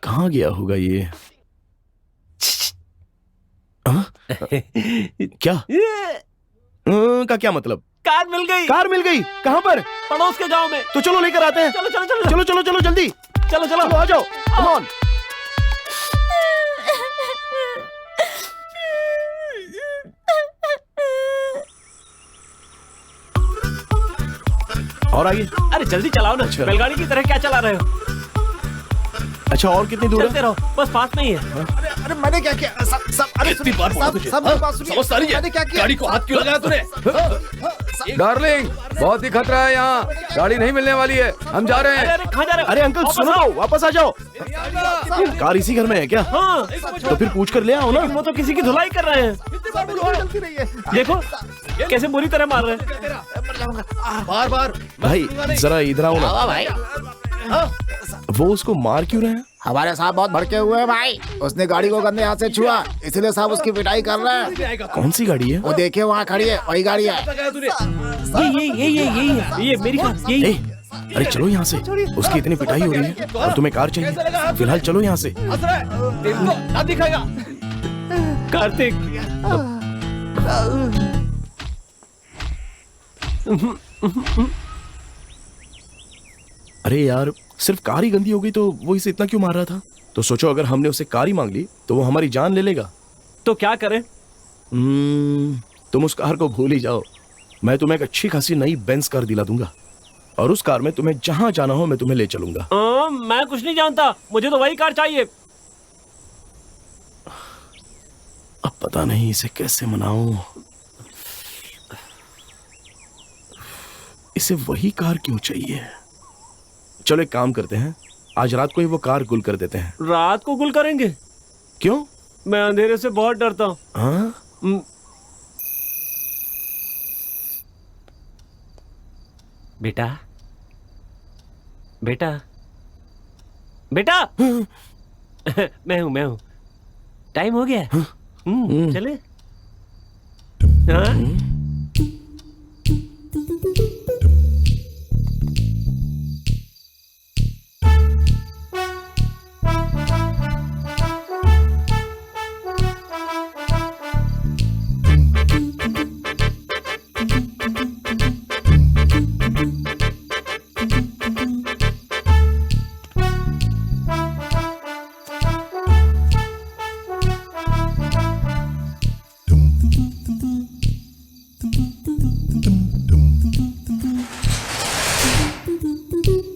A: कहाँ गया होगा ये? क्या? का क्या मतलब?
B: कार मिल गई।
A: कार मिल गई? कहाँ पर?
B: पड़ोस के गांव में।
A: तो चलो लेकर आते हैं।
B: चलो चलो चलो
A: चलो चलो चलो जल्दी,
B: चलो चलो
A: चलो आ जाओ, कम ऑन। और आगे?
B: अरे जल्दी चलाओ ना, बैलगाड़ी की तरह क्या चला रहे हो?
A: अच्छा, और कितनी दूर
B: चलते
A: है?
B: रहो, बस पास में ही है।
F: अरे मैंने क्या किया? अरे
A: कितनी बार बोला तुझे?
F: सब मेरी बात सुनिए।
A: समझता नहीं है?
F: मैंने क्या किया?
A: गाड़ी को हाथ क्यों लगाया तूने?
E: डार्लिंग, बहुत ही खतरा है यहाँ, गाड़ी नहीं मिलने वाली है, हम जा रहे
B: अरे
E: हैं।
B: अरे कहाँ जा रहे हो?
A: अरे अंकल
B: वापस
A: सुनो
B: आओ।
A: तो, वापस आ जाओ। कार इसी घर में है क्या?
B: हाँ,
A: तो फिर पूछ कर ले आओ ना।
B: वो तो किसी की धुलाई कर रहे हैं।
F: गलती नहीं है।
B: देखो कैसे बुरी तरह मार रहे हैं।
A: बार बार भाई जरा इधर आओ ना।
C: भाई
A: वो उसको मार क्यों रहे हैं?
F: हमारे साहब बहुत भड़के हुए हैं भाई। उसने गाड़ी को गंदे हाथ से छुआ, इसलिए साहब उसकी पिटाई कर रहे हैं।
A: कौन सी गाड़ी है?
F: वो देखिए वहाँ खड़ी है, वही गाड़ी है।
B: ये मेरी कार,
A: ए, अरे चलो यहाँ से, उसकी इतनी पिटाई हो रही है और तुम्हें कार चाहिए। फिलहाल चलो यहाँ से।
B: कार्तिक,
A: अरे यार, सिर्फ कार ही गंदी हो गई तो वो इसे इतना क्यों मार रहा था? तो सोचो अगर हमने उसे कार ही मांग ली तो वो हमारी जान ले लेगा।
B: तो क्या करें?
A: तुम उस कार को भूल ही जाओ। मैं तुम्हें एक अच्छी खासी नई बेंज कार दिला दूंगा और उस कार में तुम्हें जहां जाना हो मैं तुम्हें ले चलूंगा।
B: मैं कुछ नहीं जानता, मुझे तो वही कार चाहिए।
A: अब पता नहीं इसे कैसे मनाऊं। इसे वही कार क्यों चाहिए? चलो एक काम करते हैं, आज रात को ही वो कार गुल कर देते हैं।
B: रात को गुल करेंगे?
A: क्यों?
B: मैं अंधेरे से बहुत डरता हूँ।
A: हाँ?
B: बेटा, बेटा, बेटा। मैं हूँ। टाइम हो गया। चले। हाँ?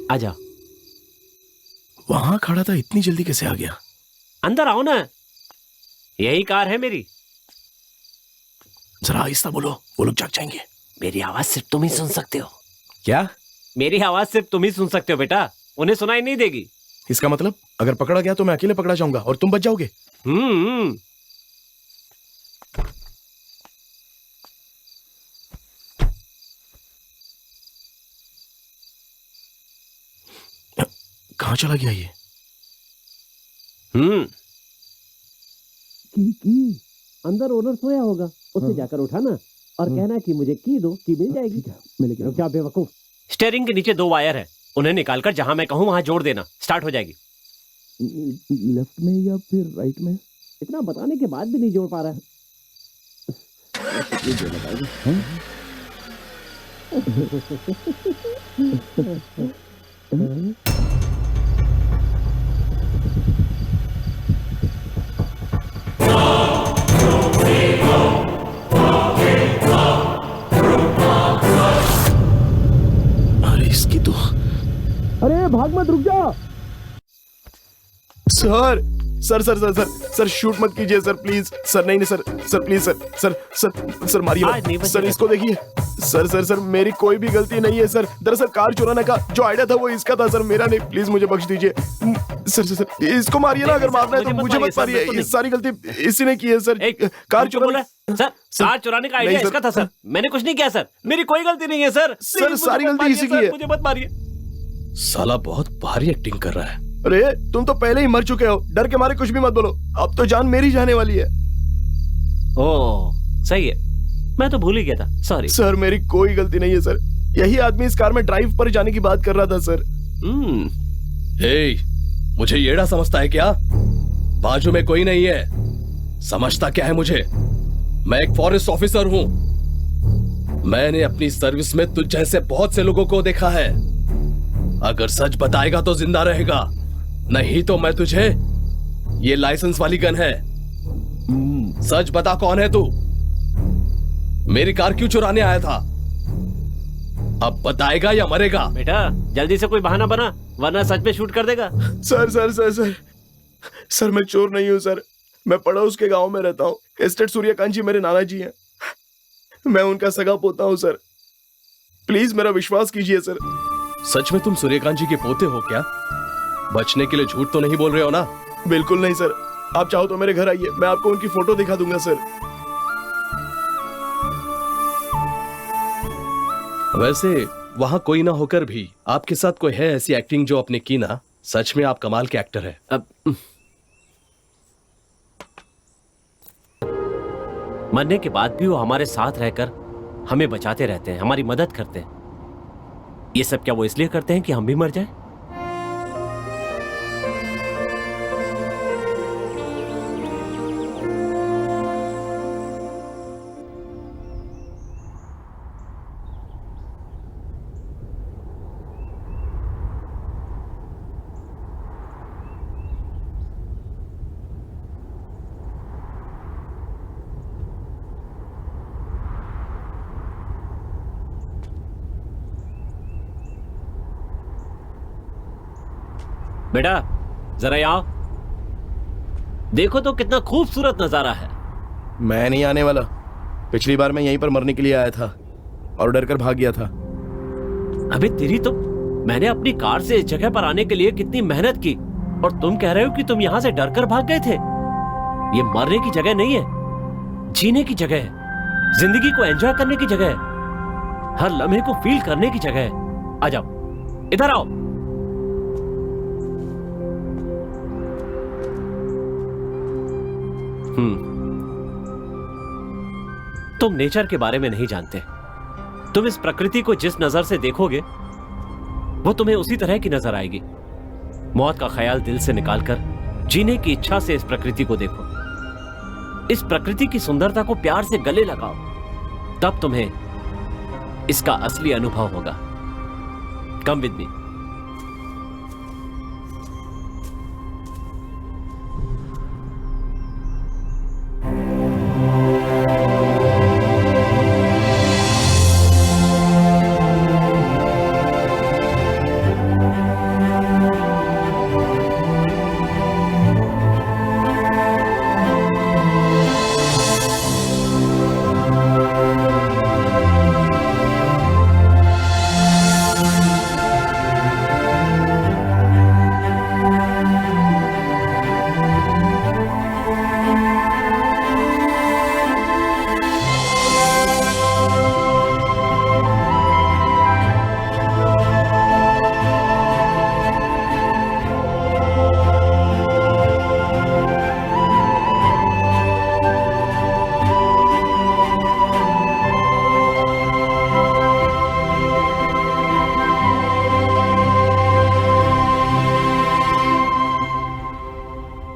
B: आ जाओ।
A: वहां खड़ा था, इतनी जल्दी कैसे आ गया?
B: अंदर आओ ना, यही कार है मेरी।
A: जरा आहिस्ता बोलो, वो लोग जाग जाएंगे।
B: मेरी आवाज सिर्फ तुम ही सुन सकते हो।
A: क्या?
B: मेरी आवाज सिर्फ तुम ही सुन सकते हो बेटा, उन्हें सुनाई नहीं देगी।
A: इसका मतलब अगर पकड़ा गया तो मैं अकेले पकड़ा जाऊंगा और तुम बच जाओगे। कहां चला गया ये?
B: अंदर ओनर सोया होगा, उससे जाकर उठाना और कहना कि मुझे की दो, की मिल जाएगी। क्या बेवकूफ। स्टीयरिंग के नीचे 2 वायर है, उन्हें निकालकर जहां मैं कहूं वहां जोड़ देना, स्टार्ट हो जाएगी।
I: लेफ्ट में या फिर राइट में?
B: इतना बताने के बाद भी नहीं जोड़ पा रहा है।
A: अरे इसकी तो,
I: अरे भाग मत, रुक जा।
A: Sir sir sir sir sir sir shoot मत कीजिए सर, प्लीज सर। नहीं sir, sir please sir, sir sir sir मारिए मत सर, इसको देखिए सर। सर सर मेरी कोई भी गलती नहीं है सर, दरअसल कार चुराने का जो आइडिया था वो इसका था सर, मेरा नहीं। प्लीज मुझे बख्श दीजिए सर। सर सर इसको मारिए ना, अगर मारना है तो मुझे मत मारिए, ये सारी गलती इसी ने की है सर। कार चुराने,
B: सर कार चुराने का आइडिया इसका था सर, मैंने कुछ नहीं किया सर, मेरी कोई गलती नहीं है सर।
A: सर सारी गलती इसी की है।
B: मुझे मत मारिए।
A: साला बहुत भारी एक्टिंग कर रहा है। अरे तुम तो पहले ही मर चुके हो, डर के मारे कुछ भी मत बोलो, अब तो जान मेरी जाने वाली है।
B: ओह सही है, मैं तो भूल ही गया था, सॉरी
A: सर। मेरी कोई गलती नहीं है सर, यही आदमी इस कार में ड्राइव पर जाने की बात कर रहा था सर।
J: हे, मुझे येड़ा समझता है क्या? बाजू में कोई नहीं है, समझता क्या है मुझे? मैं एक फॉरेस्ट ऑफिसर हूं। मैंने अपनी सर्विस में तुझ जैसे बहुत से लोगों को देखा है। अगर सच बताएगा तो जिंदा रहेगा, नहीं तो मैं तुझे, ये लाइसेंस वाली गन है। सच बता, कौन है तू? मेरी कार क्यों चुराने आया था? अब बताएगा या मरेगा?
B: बेटा जल्दी से कोई बहाना बना, वरना सच में शूट कर देगा।
A: Sir sir sir sir sir मैं चोर नहीं हूं सर, मैं पड़ोस के गांव में रहता हूँ। एस्टेट सूर्यकांत जी मेरे नाना जी हैं, मैं उनका सगा पोता हूँ सर। प्लीज मेरा विश्वास कीजिए सर।
J: सच में तुम सूर्यकांत जी के पोते हो क्या? बचने के लिए झूठ तो नहीं बोल रहे हो ना?
A: बिल्कुल नहीं सर, आप चाहो तो मेरे घर आइए, मैं आपको उनकी फोटो दिखा दूंगा सर।
J: वैसे वहां कोई ना होकर भी आपके साथ कोई है ऐसी एक्टिंग जो आपने की ना? सच में आप कमाल के एक्टर है।
B: अब मरने के बाद भी वो हमारे साथ रहकर हमें बचाते रहते हैं, हमारी मदद करते हैं। ये सब क्या वो इसलिए करते हैं कि हम भी मर जाएं? बेटा जरा यहाँ देखो तो कितना खूबसूरत नजारा है।
A: मैं नहीं आने वाला। पिछली बार मैं यहीं पर मरने के लिए आया था और डर कर भाग गया था।
B: अबे तेरी तो, मैंने अपनी कार से इस जगह पर आने के लिए कितनी मेहनत की और तुम कह रहे हो कि तुम यहाँ से डर कर भाग गए थे। ये मरने की जगह नहीं है, जीने की जगह है, जिंदगी को एंजॉय करने की जगह है, हर लम्हे को फील करने की जगह है। आ जाओ, इधर आओ। तुम नेचर के बारे में नहीं जानते। तुम इस प्रकृति को जिस नजर से देखोगे वो तुम्हें उसी तरह की नजर आएगी। मौत का ख्याल दिल से निकालकर जीने की इच्छा से इस प्रकृति को देखो। इस प्रकृति की सुंदरता को प्यार से गले लगाओ, तब तुम्हें इसका असली अनुभव होगा। Come with me.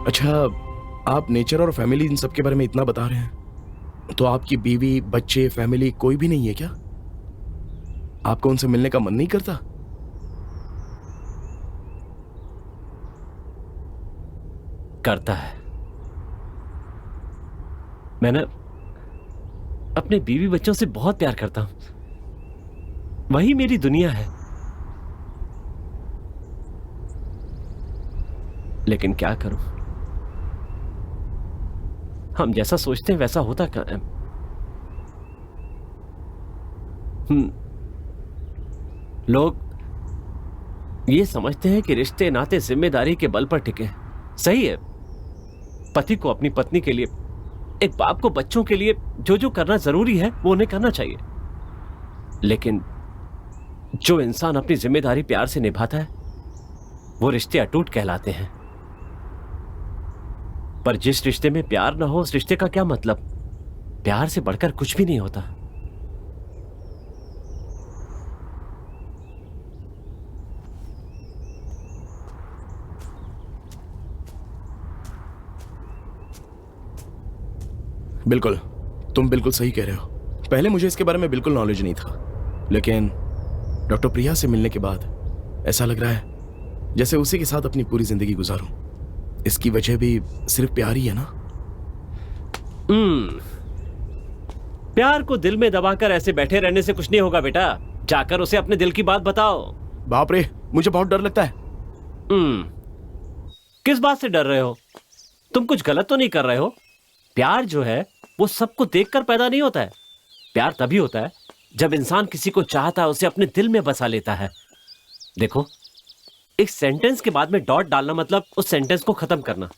A: अच्छा, आप नेचर और फैमिली इन सब के बारे में इतना बता रहे हैं, तो आपकी बीवी, बच्चे, फैमिली कोई भी नहीं है क्या? आपको उनसे मिलने का मन नहीं करता?
B: करता है। मैं ना अपने बीवी बच्चों से बहुत प्यार करता हूं। वही मेरी दुनिया है। लेकिन क्या करूं, हम जैसा सोचते हैं वैसा होता कहां है। लोग ये समझते हैं कि रिश्ते नाते जिम्मेदारी के बल पर टिके। सही है, पति को अपनी पत्नी के लिए, एक बाप को बच्चों के लिए जो जो करना जरूरी है वो उन्हें करना चाहिए। लेकिन जो इंसान अपनी जिम्मेदारी प्यार से निभाता है वो रिश्ते अटूट कहलाते हैं। पर जिस रिश्ते में प्यार ना हो, उस रिश्ते का क्या मतलब? प्यार से बढ़कर कुछ भी नहीं होता।
A: बिल्कुल, तुम बिल्कुल सही कह रहे हो। पहले मुझे इसके बारे में बिल्कुल नॉलेज नहीं था, लेकिन डॉक्टर प्रिया से मिलने के बाद ऐसा लग रहा है जैसे उसी के साथ अपनी पूरी जिंदगी गुजारूं। इसकी वजह भी सिर्फ प्यार ही है ना?
B: प्यार को दिल में दबाकर ऐसे बैठे रहने से कुछ नहीं होगा बेटा। जाकर उसे अपने दिल की बात बताओ।
A: बाप रे, मुझे बहुत डर लगता है।
B: किस बात से डर रहे हो? तुम कुछ गलत तो नहीं कर रहे हो? प्यार जो है वो सबको देखकर पैदा नहीं होता है। प्यार तभी होता है जब इंसान किसी को चाहता है, उसे अपने दिल में बसा लेता है। देखो, एक सेंटेंस के बाद में डॉट डालना मतलब उस सेंटेंस को खत्म करना,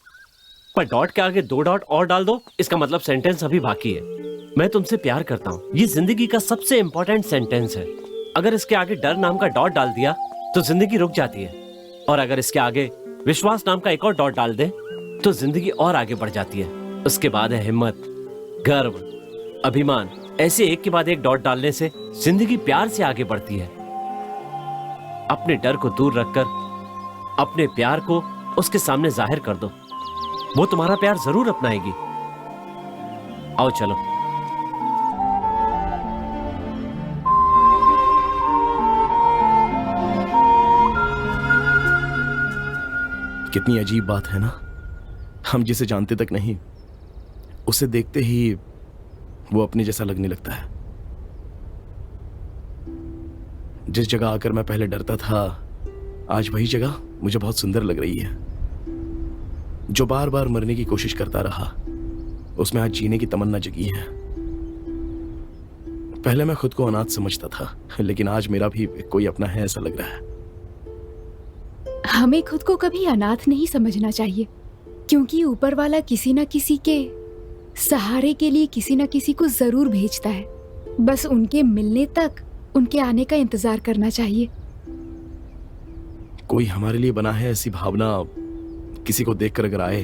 B: पर डॉट के आगे 2 डॉट और डाल दो, इसका मतलब सेंटेंस अभी बाकी है। मैं तुमसे प्यार करता हूं, ये जिंदगी का सबसे इंपॉर्टेंट सेंटेंस है। अगर इसके आगे डर नाम का डॉट डाल दिया तो जिंदगी रुक जाती है, और अगर इसके आगे विश्वास नाम का एक और डॉट डाल दे तो जिंदगी और आगे बढ़ जाती है। उसके बाद है हिम्मत, गर्व, अभिमान। ऐसे एक के बाद एक डॉट डालने से जिंदगी प्यार से आगे बढ़ती है। अपने डर को दूर रखकर अपने प्यार को उसके सामने जाहिर कर दो। वो तुम्हारा प्यार जरूर अपनाएगी। आओ चलो।
A: कितनी अजीब बात है ना, हम जिसे जानते तक नहीं उसे देखते ही वो अपने जैसा लगने लगता है। जिस जगह आकर मैं पहले डरता था, आज वही जगह मुझे बहुत सुंदर लग रही है। जो बार बार मरने की कोशिश करता रहा, उसमें आज जीने की तमन्ना जगी है। पहले मैं खुद को अनाथ समझता था, लेकिन आज मेरा भी कोई अपना है ऐसा लग रहा है।
G: हमें खुद को कभी अनाथ नहीं समझना चाहिए, क्योंकि ऊपर वाला किसी न किसी के सहारे के लिए किसी न किसी को जरूर भेजता है। बस उनके मिलने तक उनके आने का इंतजार करना चाहिए।
A: कोई हमारे लिए बना है ऐसी भावना किसी को देखकर अगर आए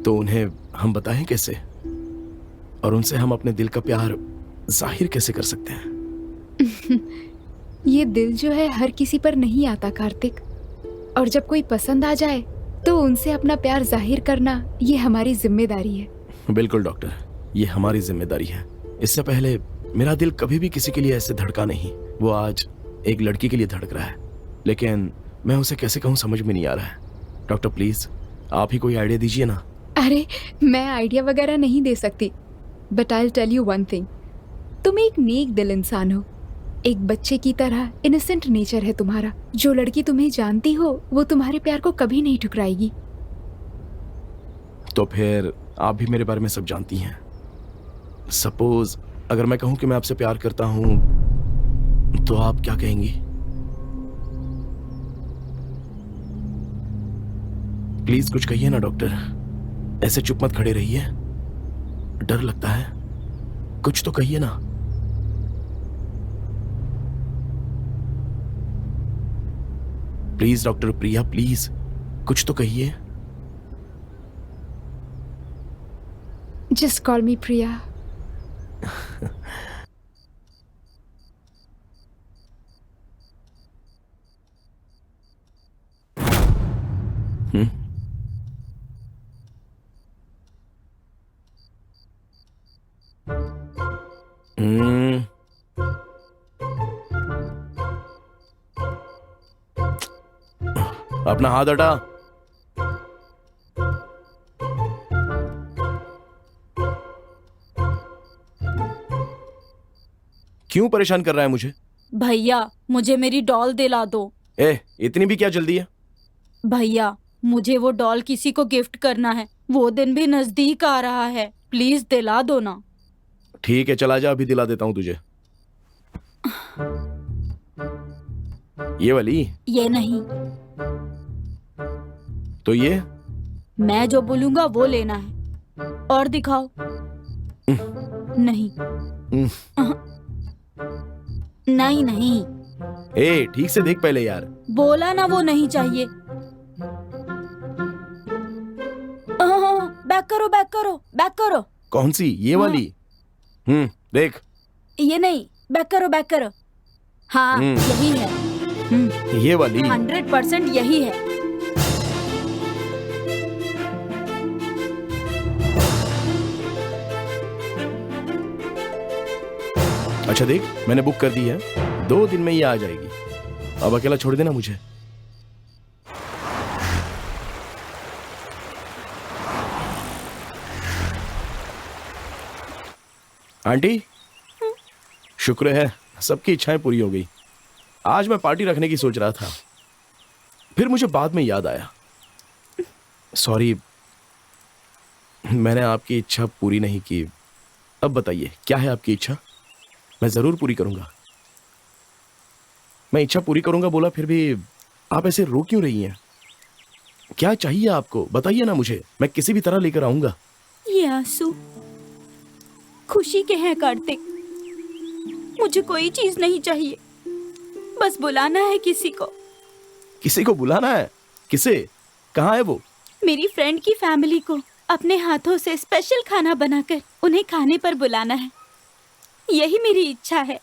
A: तो उन्हें हम बताएं कैसे, और उनसे हम अपने दिल का प्यार जाहिर कैसे कर सकते हैं?
G: ये दिल जो है हर किसी पर नहीं आता कार्तिक, और जब कोई पसंद आ जाए तो उनसे अपना प्यार जाहिर करना ये हमारी जिम्मेदारी है।
A: बिल्कुल डॉक्टर, ये हमारी जिम्मेदारी है। इससे पहले मेरा दिल कभी भी किसी के लिए ऐसे धड़का नहीं। वो आज एक लड़की के लिए धड़क रहा है, लेकिन मैं उसे कैसे कहूँ समझ में नहीं आ रहा है। डॉक्टर प्लीज आप ही कोई आइडिया दीजिए ना।
G: अरे मैं आइडिया वगैरह नहीं दे सकती, but I will tell you one thing. तुम एक नेक दिल इंसान हो, एक बच्चे की तरह इनोसेंट नेचर है तुम्हारा। जो लड़की तुम्हें जानती हो वो तुम्हारे प्यार को कभी नहीं ठुकराएगी।
A: तो फिर आप भी मेरे बारे में सब जानती हैं। सपोज अगर मैं कहूं कि मैं आपसे प्यार करता हूं तो आप क्या कहेंगी? प्लीज कुछ कहिए ना डॉक्टर, ऐसे चुप मत खड़े रहिए, डर लगता है। कुछ तो कहिए ना। प्लीज डॉक्टर प्रिया, प्लीज कुछ तो कहिए।
G: जस्ट कॉल मी प्रिया।
A: अपना हाथ हटा। क्यों परेशान कर रहा है मुझे?
D: भैया मुझे मेरी डॉल दिला दो।
A: इतनी भी क्या जल्दी है?
D: भैया मुझे वो डॉल किसी को गिफ्ट करना है, वो दिन भी नजदीक आ रहा है, प्लीज दिला दो ना।
A: ठीक है चला जा, अभी दिला देता हूं तुझे। ये वाली?
D: ये नहीं।
A: तो ये?
D: मैं जो बोलूंगा वो लेना है। और दिखाओ। नहीं। नहीं नहीं।
A: ठीक से देख पहले यार।
D: बोला ना वो नहीं चाहिए। बैक करो बैक करो बैक करो।
A: कौन सी? ये वाली? देख।
D: ये नहीं, बैक करो बैक करो। हाँ यही है।
A: ये वाली?
D: 100% यही है।
A: अच्छा देख, मैंने बुक कर दी है, 2 दिन में ये आ जाएगी। अब अकेला छोड़ देना मुझे। आंटी, शुक्र है सबकी इच्छाएं पूरी हो गई। आज मैं पार्टी रखने की सोच रहा था, फिर मुझे बाद में याद आया। सॉरी, मैंने आपकी इच्छा पूरी नहीं की। अब बताइए क्या है आपकी इच्छा? मैं जरूर पूरी करूंगा। मैं इच्छा पूरी करूंगा बोला, फिर भी आप ऐसे रो क्यों रही हैं? क्या चाहिए आपको? बताइए ना मुझे, मैं किसी भी तरह लेकर आऊंगा।
D: ये आंसू खुशी के हैं कार्तिक। मुझे कोई चीज नहीं चाहिए, बस बुलाना है किसी को।
A: किसी को बुलाना है? किसे? कहाँ है वो?
D: मेरी फ्रेंड की फैमिली को अपने हाथों से स्पेशल खाना बनाकर उन्हें खाने पर बुलाना है। यही मेरी इच्छा है।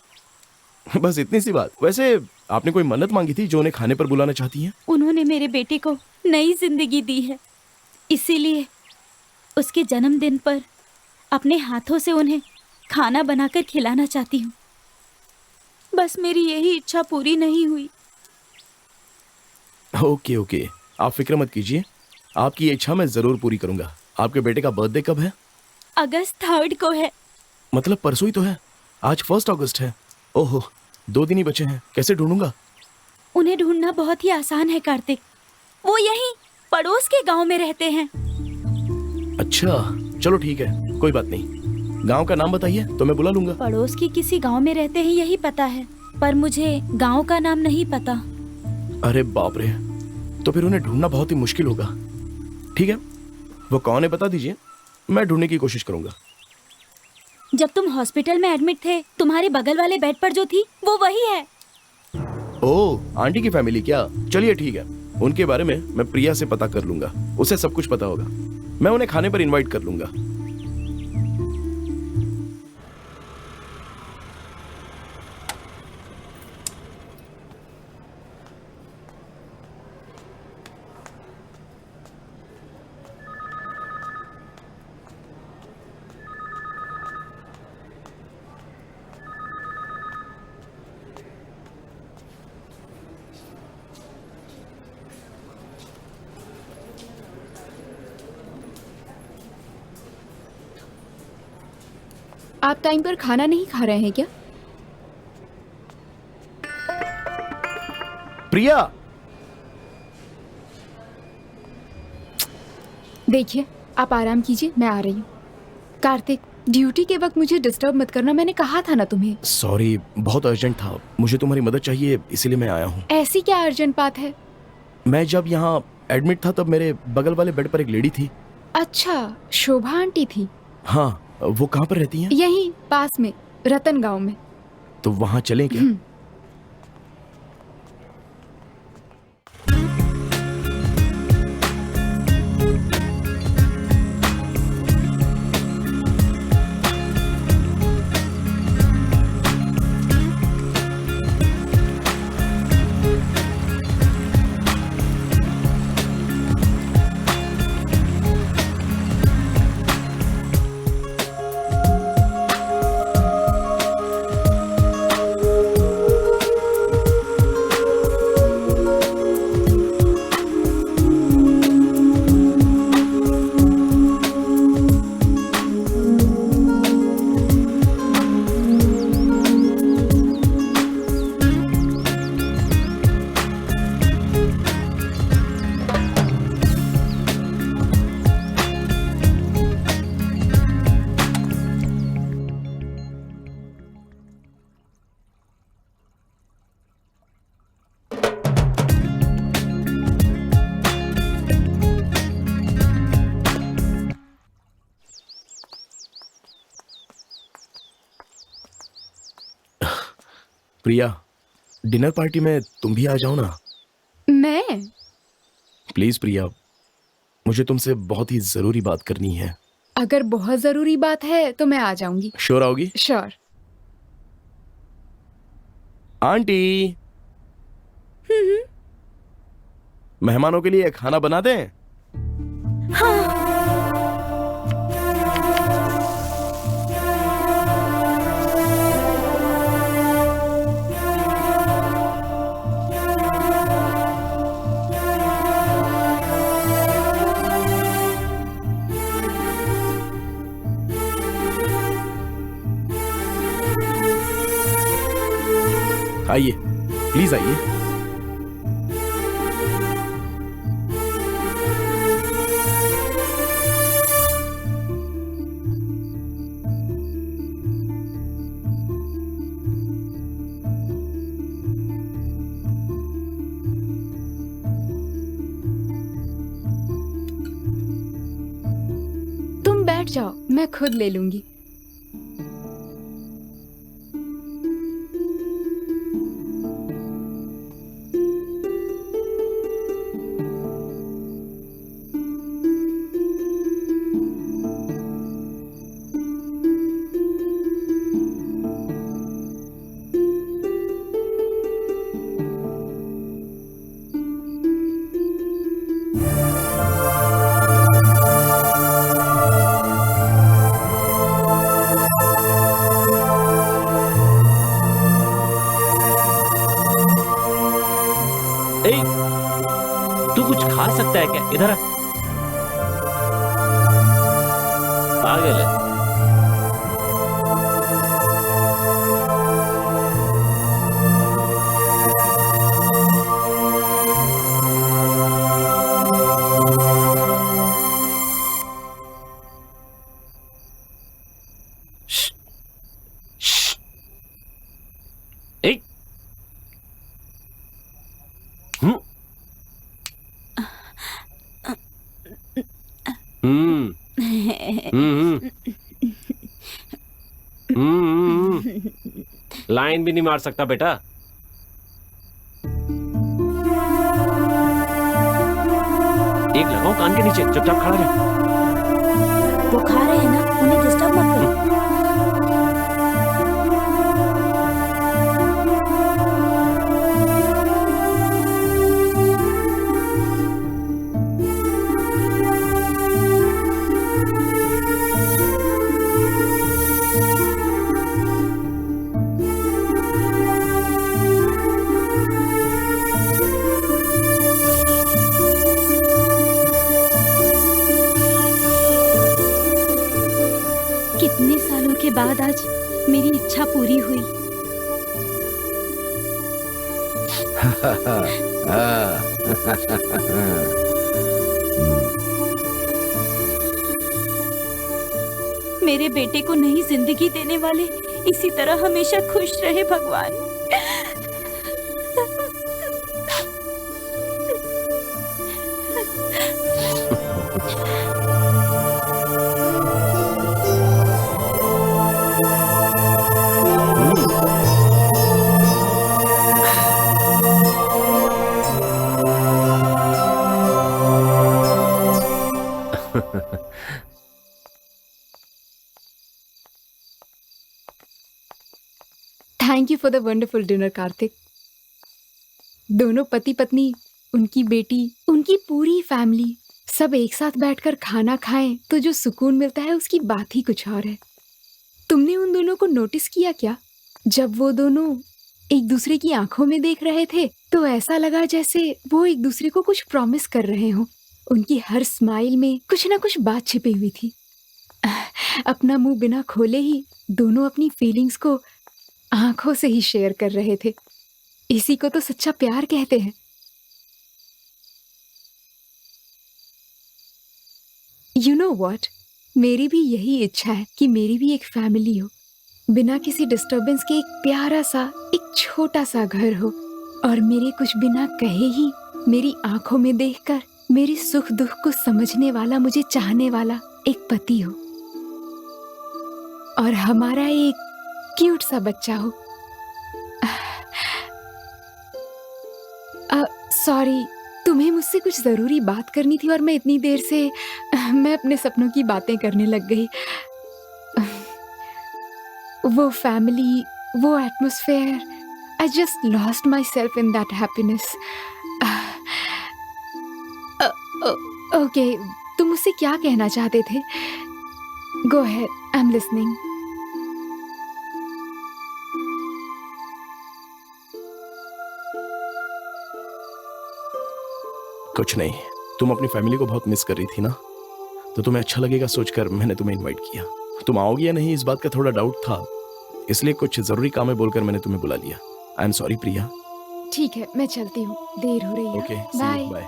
A: बस इतनी सी बात? वैसे आपने कोई मन्नत मांगी थी जो उन्हें खाने पर बुलाना चाहती हैं?
D: उन्होंने मेरे बेटे को नई जिंदगी दी है, इसीलिए उसके जन्मदिन पर अपने हाथों से उन्हें खाना बनाकर खिलाना चाहती हूँ। बस मेरी यही इच्छा पूरी नहीं हुई।
A: ओके ओके, आप फिक्र मत कीजिए, आपकी ये इच्छा मैं जरूर पूरी करूंगा। आपके बेटे का बर्थडे कब है?
D: अगस्त 3 को है।
A: मतलब परसों ही तो है, आज 1 अगस्त है। ओहो, 2 दिन ही बचे हैं, कैसे ढूंढूंगा?
D: उन्हें ढूंढना बहुत ही आसान है कार्तिक, वो यहीं पड़ोस के गांव में रहते हैं।
A: अच्छा चलो ठीक है, कोई बात नहीं। गांव का नाम बताइए तो मैं बुला लूंगा।
D: पड़ोस के किसी गांव में रहते हैं यही पता है, पर मुझे गांव का नाम नहीं पता।
A: अरे बाप रे, तो फिर उन्हें ढूंढना बहुत ही मुश्किल होगा। ठीक है, वो कौन है बता दीजिए, मैं ढूंढने की कोशिश करूंगा।
D: जब तुम हॉस्पिटल में एडमिट थे, तुम्हारे बगल वाले बेड पर जो थी वो वही है।
A: ओह, आंटी की फैमिली क्या? चलिए ठीक है, उनके बारे में मैं प्रिया से पता कर लूंगा, उसे सब कुछ पता होगा। मैं उन्हें खाने पर इनवाइट कर लूंगा।
G: आप टाइम पर खाना नहीं खा रहे हैं क्या?
A: प्रिया,
G: देखिए, आप आराम कीजिए, मैं आ रही हूँ। कार्तिक, ड्यूटी के वक्त मुझे डिस्टर्ब मत करना, मैंने कहा था ना तुम्हें।
A: सॉरी, बहुत अर्जेंट था, मुझे तुम्हारी मदद चाहिए, इसीलिए मैं आया हूँ।
G: ऐसी क्या अर्जेंट बात है?
A: मैं जब यहाँ एडमिट था तब मेरे बगल वाले बेड पर एक लेडी थी।
G: अच्छा, शोभा आंटी थी।
A: हाँ, वो कहाँ पर रहती हैं?
G: यहीं पास में, रतन गांव में।
A: तो वहाँ चलें क्या? प्रिया, डिनर पार्टी में तुम भी आ जाओ ना।
G: मैं?
A: प्लीज प्रिया, मुझे तुमसे बहुत ही जरूरी बात करनी है।
G: अगर बहुत जरूरी बात है तो मैं आ जाऊंगी।
A: श्योर आओगी?
G: श्योर।
A: आंटी, मेहमानों के लिए खाना बना दें? आइए, प्लीज आइए।
G: तुम बैठ जाओ, मैं खुद ले लूंगी।
B: सकता है क्या? इधर आ। पागल है। लाइन भी नहीं मार सकता बेटा। एक लगाओ कान के नीचे, चुपचाप खड़ा रहे।
D: वो खा रहे हैं ना, उन्हें डिस्टर्ब मत करो। कितने सालों के बाद आज मेरी इच्छा पूरी हुई। मेरे बेटे को नई जिंदगी देने वाले इसी तरह हमेशा खुश रहे भगवान।
G: Thank you for the wonderful dinner Kartik. दोनों पति पत्नी, उनकी बेटी, उनकी पूरी फैमिली सब एक साथ बैठकर खाना खाएं तो जो सुकून मिलता है उसकी बात ही कुछ और है। तुमने उन दोनों को नोटिस किया क्या? जब वो दोनों एक दूसरे की आंखों में देख रहे थे तो ऐसा लगा जैसे वो एक दूसरे को कुछ प्रॉमिस कर रहे हो। उनकी हर स्माइल में कुछ ना कुछ बात छिपी हुई थी। अपना मुंह बिना खोले ही दोनों अपनी फीलिंग्स को आंखों से ही शेयर कर रहे थे। इसी को तो सच्चा प्यार कहते हैं। यू नो व्हाट, मेरी भी यही इच्छा है कि मेरी भी एक फैमिली हो, बिना किसी डिस्टरबेंस के एक प्यारा सा, एक छोटा सा घर हो, और मेरे कुछ बिना कहे ही मेरी आंखों में देखकर मेरी सुख दुख को समझने वाला, मुझे चाहने वाला एक पति हो, और हमारा एक क्यूट सा बच्चा हो। सॉरी, तुम्हें मुझसे कुछ जरूरी बात करनी थी और मैं इतनी देर से मैं अपने सपनों की बातें करने लग गई। वो फैमिली, वो atmosphere, I just lost my self in that happiness. Okay, तुम मुझसे क्या कहना चाहते थे? Go ahead, I am listening.
A: कुछ नहीं, तुम अपनी फैमिली को बहुत मिस कर रही थी ना, तो तुम्हें अच्छा लगेगा सोचकर मैंने तुम्हें इनवाइट किया। तुम आओगी या नहीं इस बात का थोड़ा डाउट था, इसलिए कुछ जरूरी काम है बोलकर मैंने तुम्हें बुला लिया। I am sorry Priya.
G: ठीक है, मैं चलती हूँ, देर हो रही है।
A: Okay,
G: bye.
A: Bye.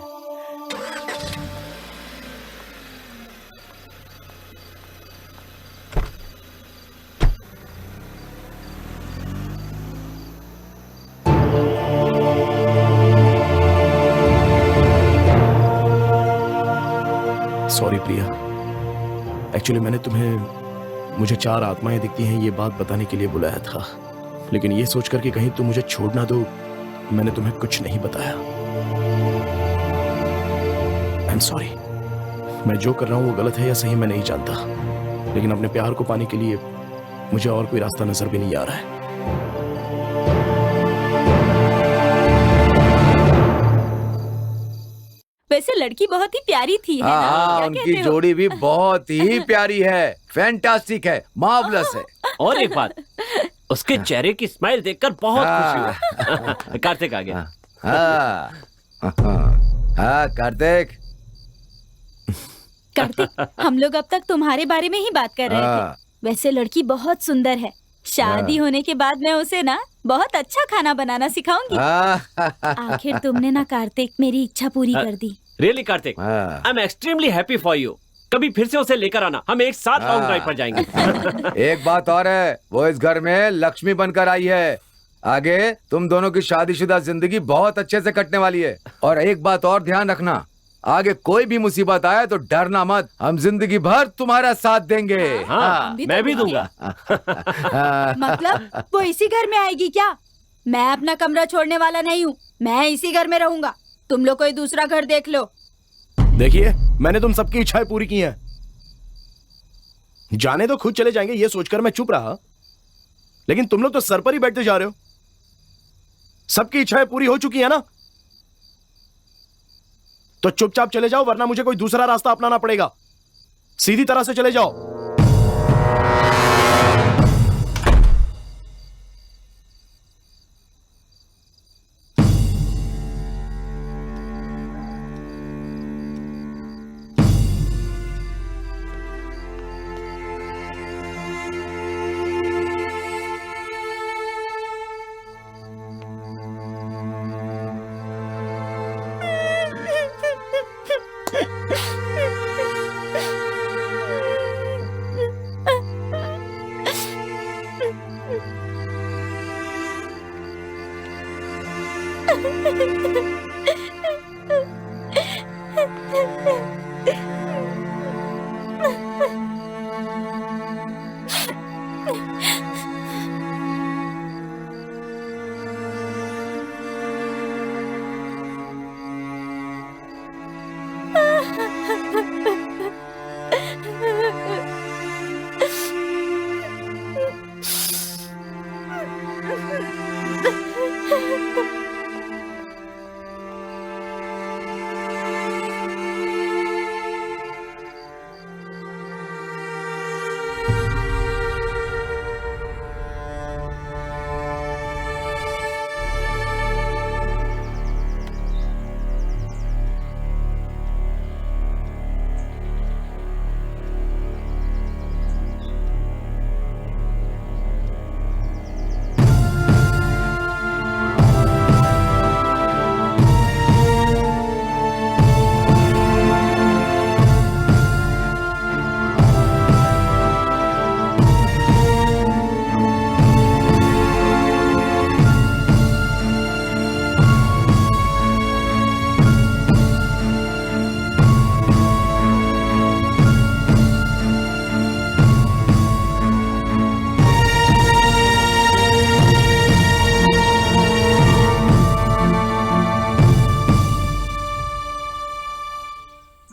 A: Sorry Priya, actually मैंने तुम्हें मुझे 4 आत्माएं दिखती हैं ये बात बताने के लिए बुलाया था, लेकिन ये सोचकर कि कहीं तुम मुझे छोड़ ना दो, मैंने तुम्हें कुछ नहीं बताया। आई एम सॉरी। मैं जो कर रहा हूं वो गलत है या सही मैं नहीं जानता, लेकिन अपने प्यार को पाने के लिए मुझे और कोई रास्ता नजर भी नहीं आ रहा है।
D: वैसे लड़की बहुत ही प्यारी थी, है ना?
E: हाँ,
D: क्या
E: उनकी
D: कहते हो?
E: जोड़ी भी बहुत ही प्यारी है, फैंटास्टिक है, मार्वलस है।
B: और एक बात, उसके चेहरे की स्माइल देखकर बहुत खुशी हुई। कार्तिक आ गया।
E: हाँ कार्तिक।
D: कार्तिक, हम लोग अब तक तुम्हारे बारे में ही बात कर रहे
E: हाँ।
D: थे। वैसे लड़की बहुत सुंदर है। शादी होने के बाद मैं उसे ना बहुत अच्छा खाना बनाना सिखाऊंगी। आखिर तुमने ना कार्तिक मेरी इच्छा पूरी कर दी।
B: Really Kartik, I am extremely happy for you. कभी फिर से उसे लेकर आना, हम एक साथ लॉन्ग ड्राइव पर जाएंगे।
E: एक बात और है, वो इस घर में लक्ष्मी बनकर आई है। आगे तुम दोनों की शादीशुदा जिंदगी बहुत अच्छे से कटने वाली है। और एक बात और ध्यान रखना, आगे कोई भी मुसीबत आए तो डरना मत, हम जिंदगी भर तुम्हारा साथ देंगे।
B: हाँ, मैं भी दूंगा।
D: मतलब वो इसी घर में आएगी क्या? मैं अपना कमरा छोड़ने वाला नहीं हूँ, मैं इसी घर में रहूंगा। तुम लोग कोई दूसरा घर देख लो।
A: देखिए, मैंने तुम सबकी इच्छाएं पूरी की हैं। जाने तो खुद चले जाएंगे ये सोचकर मैं चुप रहा, लेकिन तुम लोग तो सर पर ही बैठते जा रहे हो। सबकी इच्छाएं पूरी हो चुकी है ना, तो चुपचाप चले जाओ, वरना मुझे कोई दूसरा रास्ता अपनाना पड़ेगा। सीधी तरह से चले जाओ।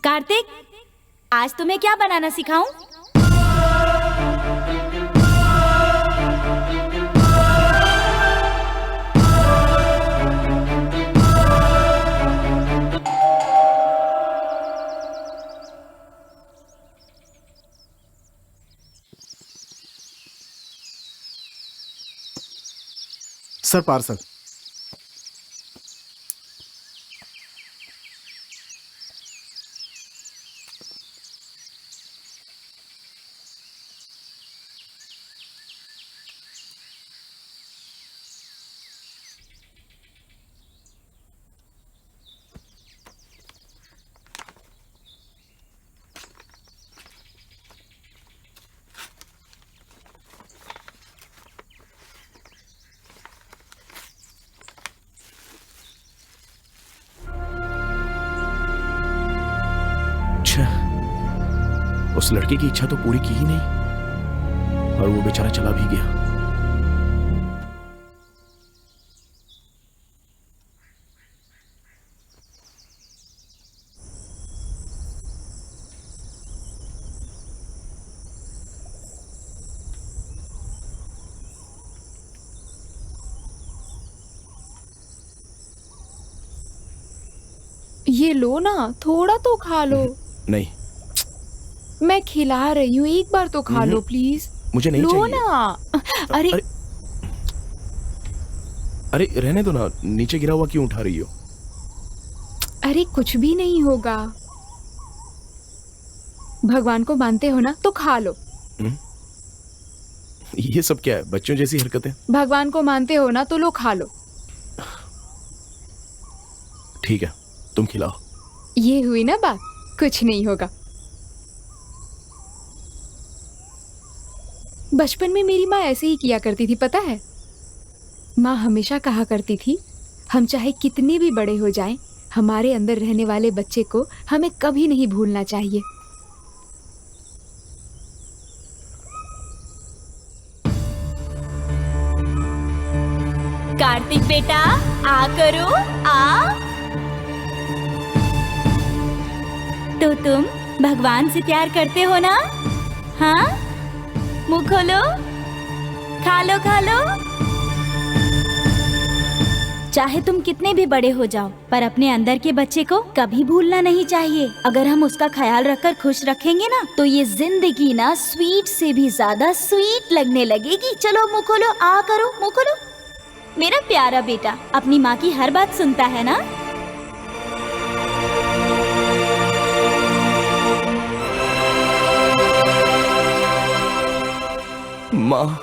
D: कार्तिक, आज तुम्हें क्या बनाना सिखाऊं?
F: Sir parcel.
A: उस लड़के की इच्छा तो पूरी की ही नहीं और वो बेचारा चला भी गया।
G: ये लो ना, थोड़ा तो खा लो।
A: नहीं,
G: मैं खिला रही हूँ, एक बार तो खा लो प्लीज।
A: मुझे नहीं
G: लो
A: चाहिए।
G: ना। अरे
A: अरे रहने दो ना, नीचे गिरा हुआ क्यों उठा रही हो?
G: अरे कुछ भी नहीं होगा। भगवान को मानते हो ना, तो खा लो।
A: ये सब क्या है, बच्चों जैसी हरकतें?
G: भगवान को मानते हो ना, तो लो खा लो।
A: ठीक है, तुम खिलाओ।
G: ये हुई ना बात, कुछ नहीं होगा। बचपन में मेरी माँ ऐसे ही किया करती थी, पता है। माँ हमेशा कहा करती थी, हम चाहे कितने भी बड़े हो जाएं, हमारे अंदर रहने वाले बच्चे को हमें कभी नहीं भूलना चाहिए।
D: कार्तिक बेटा, आ करो, आ। तो तुम भगवान से प्यार करते हो ना? हाँ, मुंह खोलो, खा लो खा लो। चाहे तुम कितने भी बड़े हो जाओ, पर अपने अंदर के बच्चे को कभी भूलना नहीं चाहिए। अगर हम उसका ख्याल रखकर खुश रखेंगे ना, तो ये जिंदगी ना स्वीट से भी ज्यादा स्वीट लगने लगेगी। चलो मुंह खोलो, आ करो, मुंह खोलो। मेरा प्यारा बेटा अपनी माँ की हर बात सुनता है ना?
A: माँ,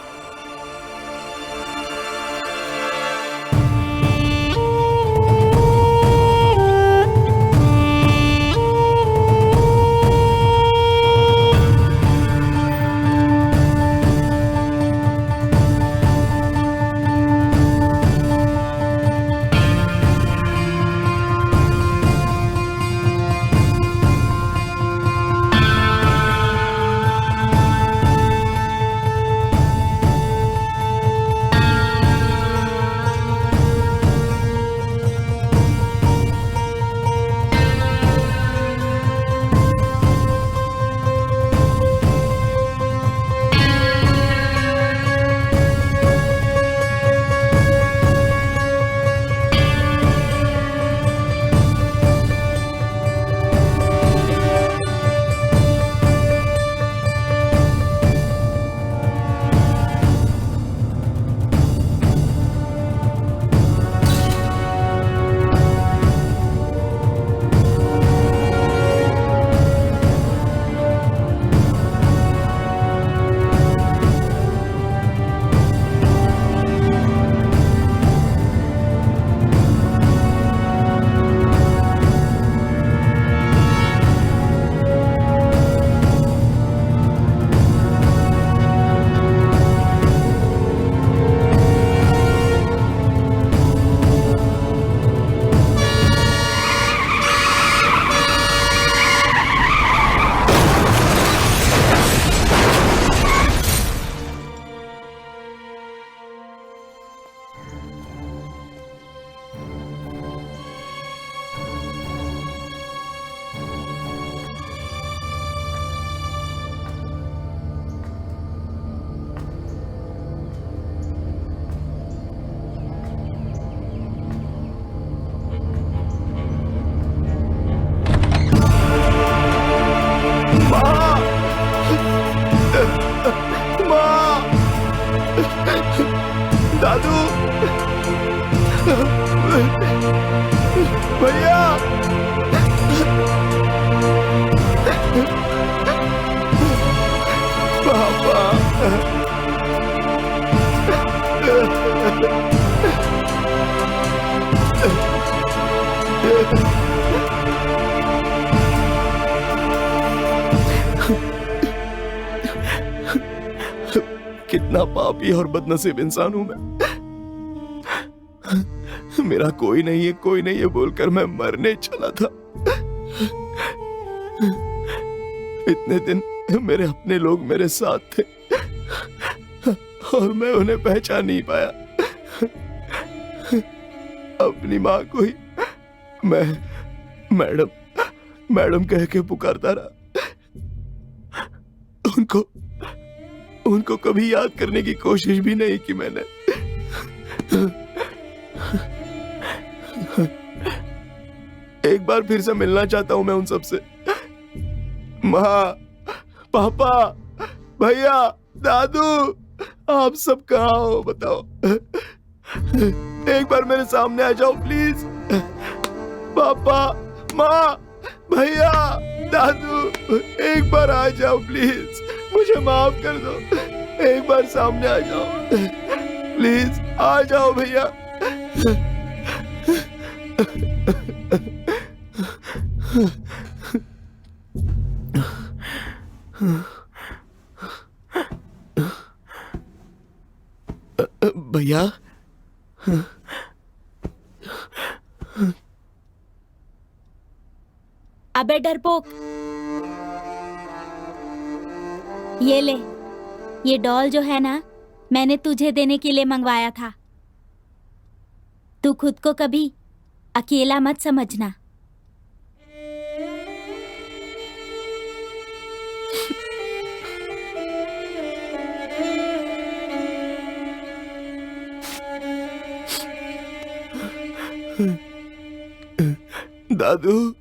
A: दादू, भैया, पापा, कितना पापी और बदनसीब इंसान हूं मैं। मेरा कोई नहीं है बोलकर मैं मरने चला था। इतने दिन मेरे अपने लोग मेरे साथ थे और मैं उन्हें पहचान नहीं पाया। अपनी माँ को ही मैं मैडम कह के पुकारता रहा। उनको कभी याद करने की कोशिश भी नहीं की मैंने। एक बार फिर से मिलना चाहता हूं मैं उन सबसे। माँ, पापा, भैया, दादू, आप सब कहाँ हो बताओ? एक बार मेरे सामने आ जाओ प्लीज। पापा, माँ, भैया, दादू, एक बार आ जाओ प्लीज, मुझे माफ कर दो, एक बार सामने आ जाओ प्लीज, आ जाओ भैया। भैया,
D: अबे डरपोक, ये ले, ये डॉल जो है ना, मैंने तुझे देने के लिए मंगवाया था। तू खुद को कभी अकेला मत समझना।
A: दादू,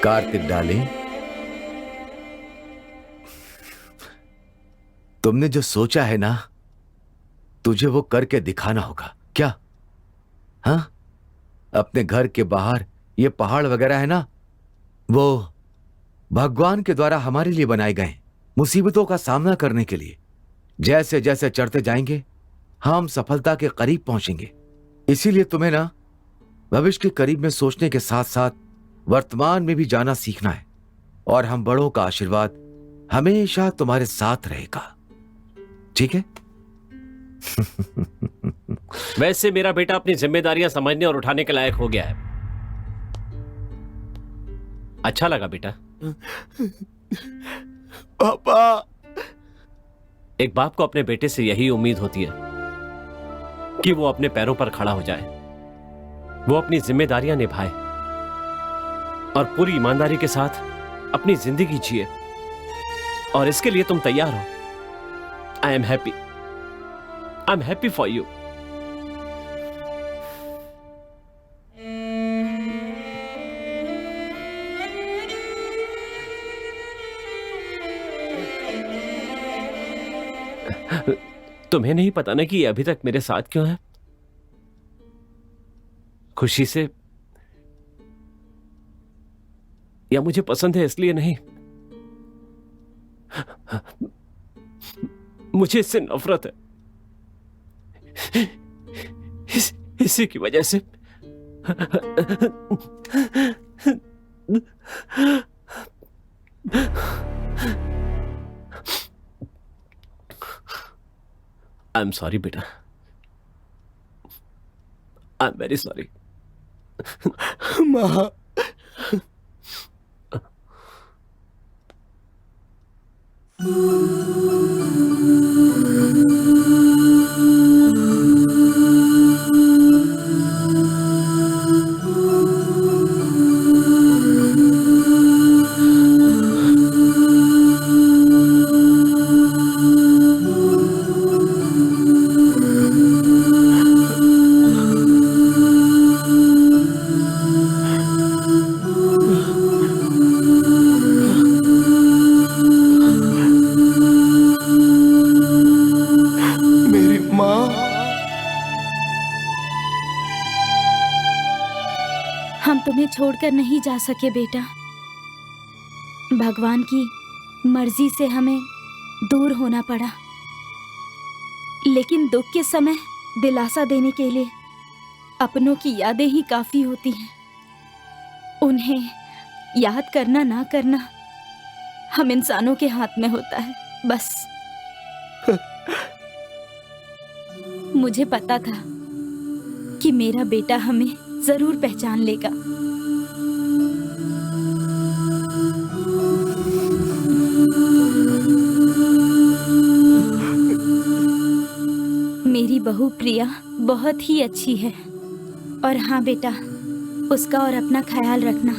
E: कार्तिक डार्लिंग, तुमने जो सोचा है ना, तुझे वो करके दिखाना होगा क्या? हाँ, अपने घर के बाहर ये पहाड़ वगैरह है ना, वो भगवान के द्वारा हमारे लिए बनाए गए, मुसीबतों का सामना करने के लिए। जैसे जैसे चढ़ते जाएंगे हम सफलता के करीब पहुंचेंगे। इसीलिए तुम्हें ना भविष्य के करीब में सोचने के साथ साथ वर्तमान में भी जाना सीखना है, और हम बड़ों का आशीर्वाद हमेशा तुम्हारे साथ रहेगा, ठीक है?
B: वैसे मेरा बेटा अपनी जिम्मेदारियां समझने और उठाने के लायक हो गया है। अच्छा लगा बेटा।
A: पापा,
B: एक बाप को अपने बेटे से यही उम्मीद होती है कि वो अपने पैरों पर खड़ा हो जाए, वो अपनी जिम्मेदारियां निभाए और पूरी ईमानदारी के साथ अपनी जिंदगी जिए। और इसके लिए तुम तैयार हो। I am happy for you. तुम्हें नहीं पता ना कि ये अभी तक मेरे साथ क्यों है? खुशी से, या मुझे पसंद है इसलिए नहीं। मुझे इससे नफरत है, इसी की वजह से आई एम सॉरी बेटा, आई एम वेरी सॉरी।
A: माँ, मेरी माँ,
D: हम तुम्हें छोड़कर नहीं जा सके बेटा। भगवान की मर्जी से हमें दूर होना पड़ा, लेकिन दुख के समय दिलासा देने के लिए अपनों की यादें ही काफी होती हैं। उन्हें याद करना ना करना हम इंसानों के हाथ में होता है, बस। मुझे पता था कि मेरा बेटा हमें जरूर पहचान लेगा। मेरी बहू प्रिया बहुत ही अच्छी है। और हाँ बेटा, उसका और अपना ख्याल रखना।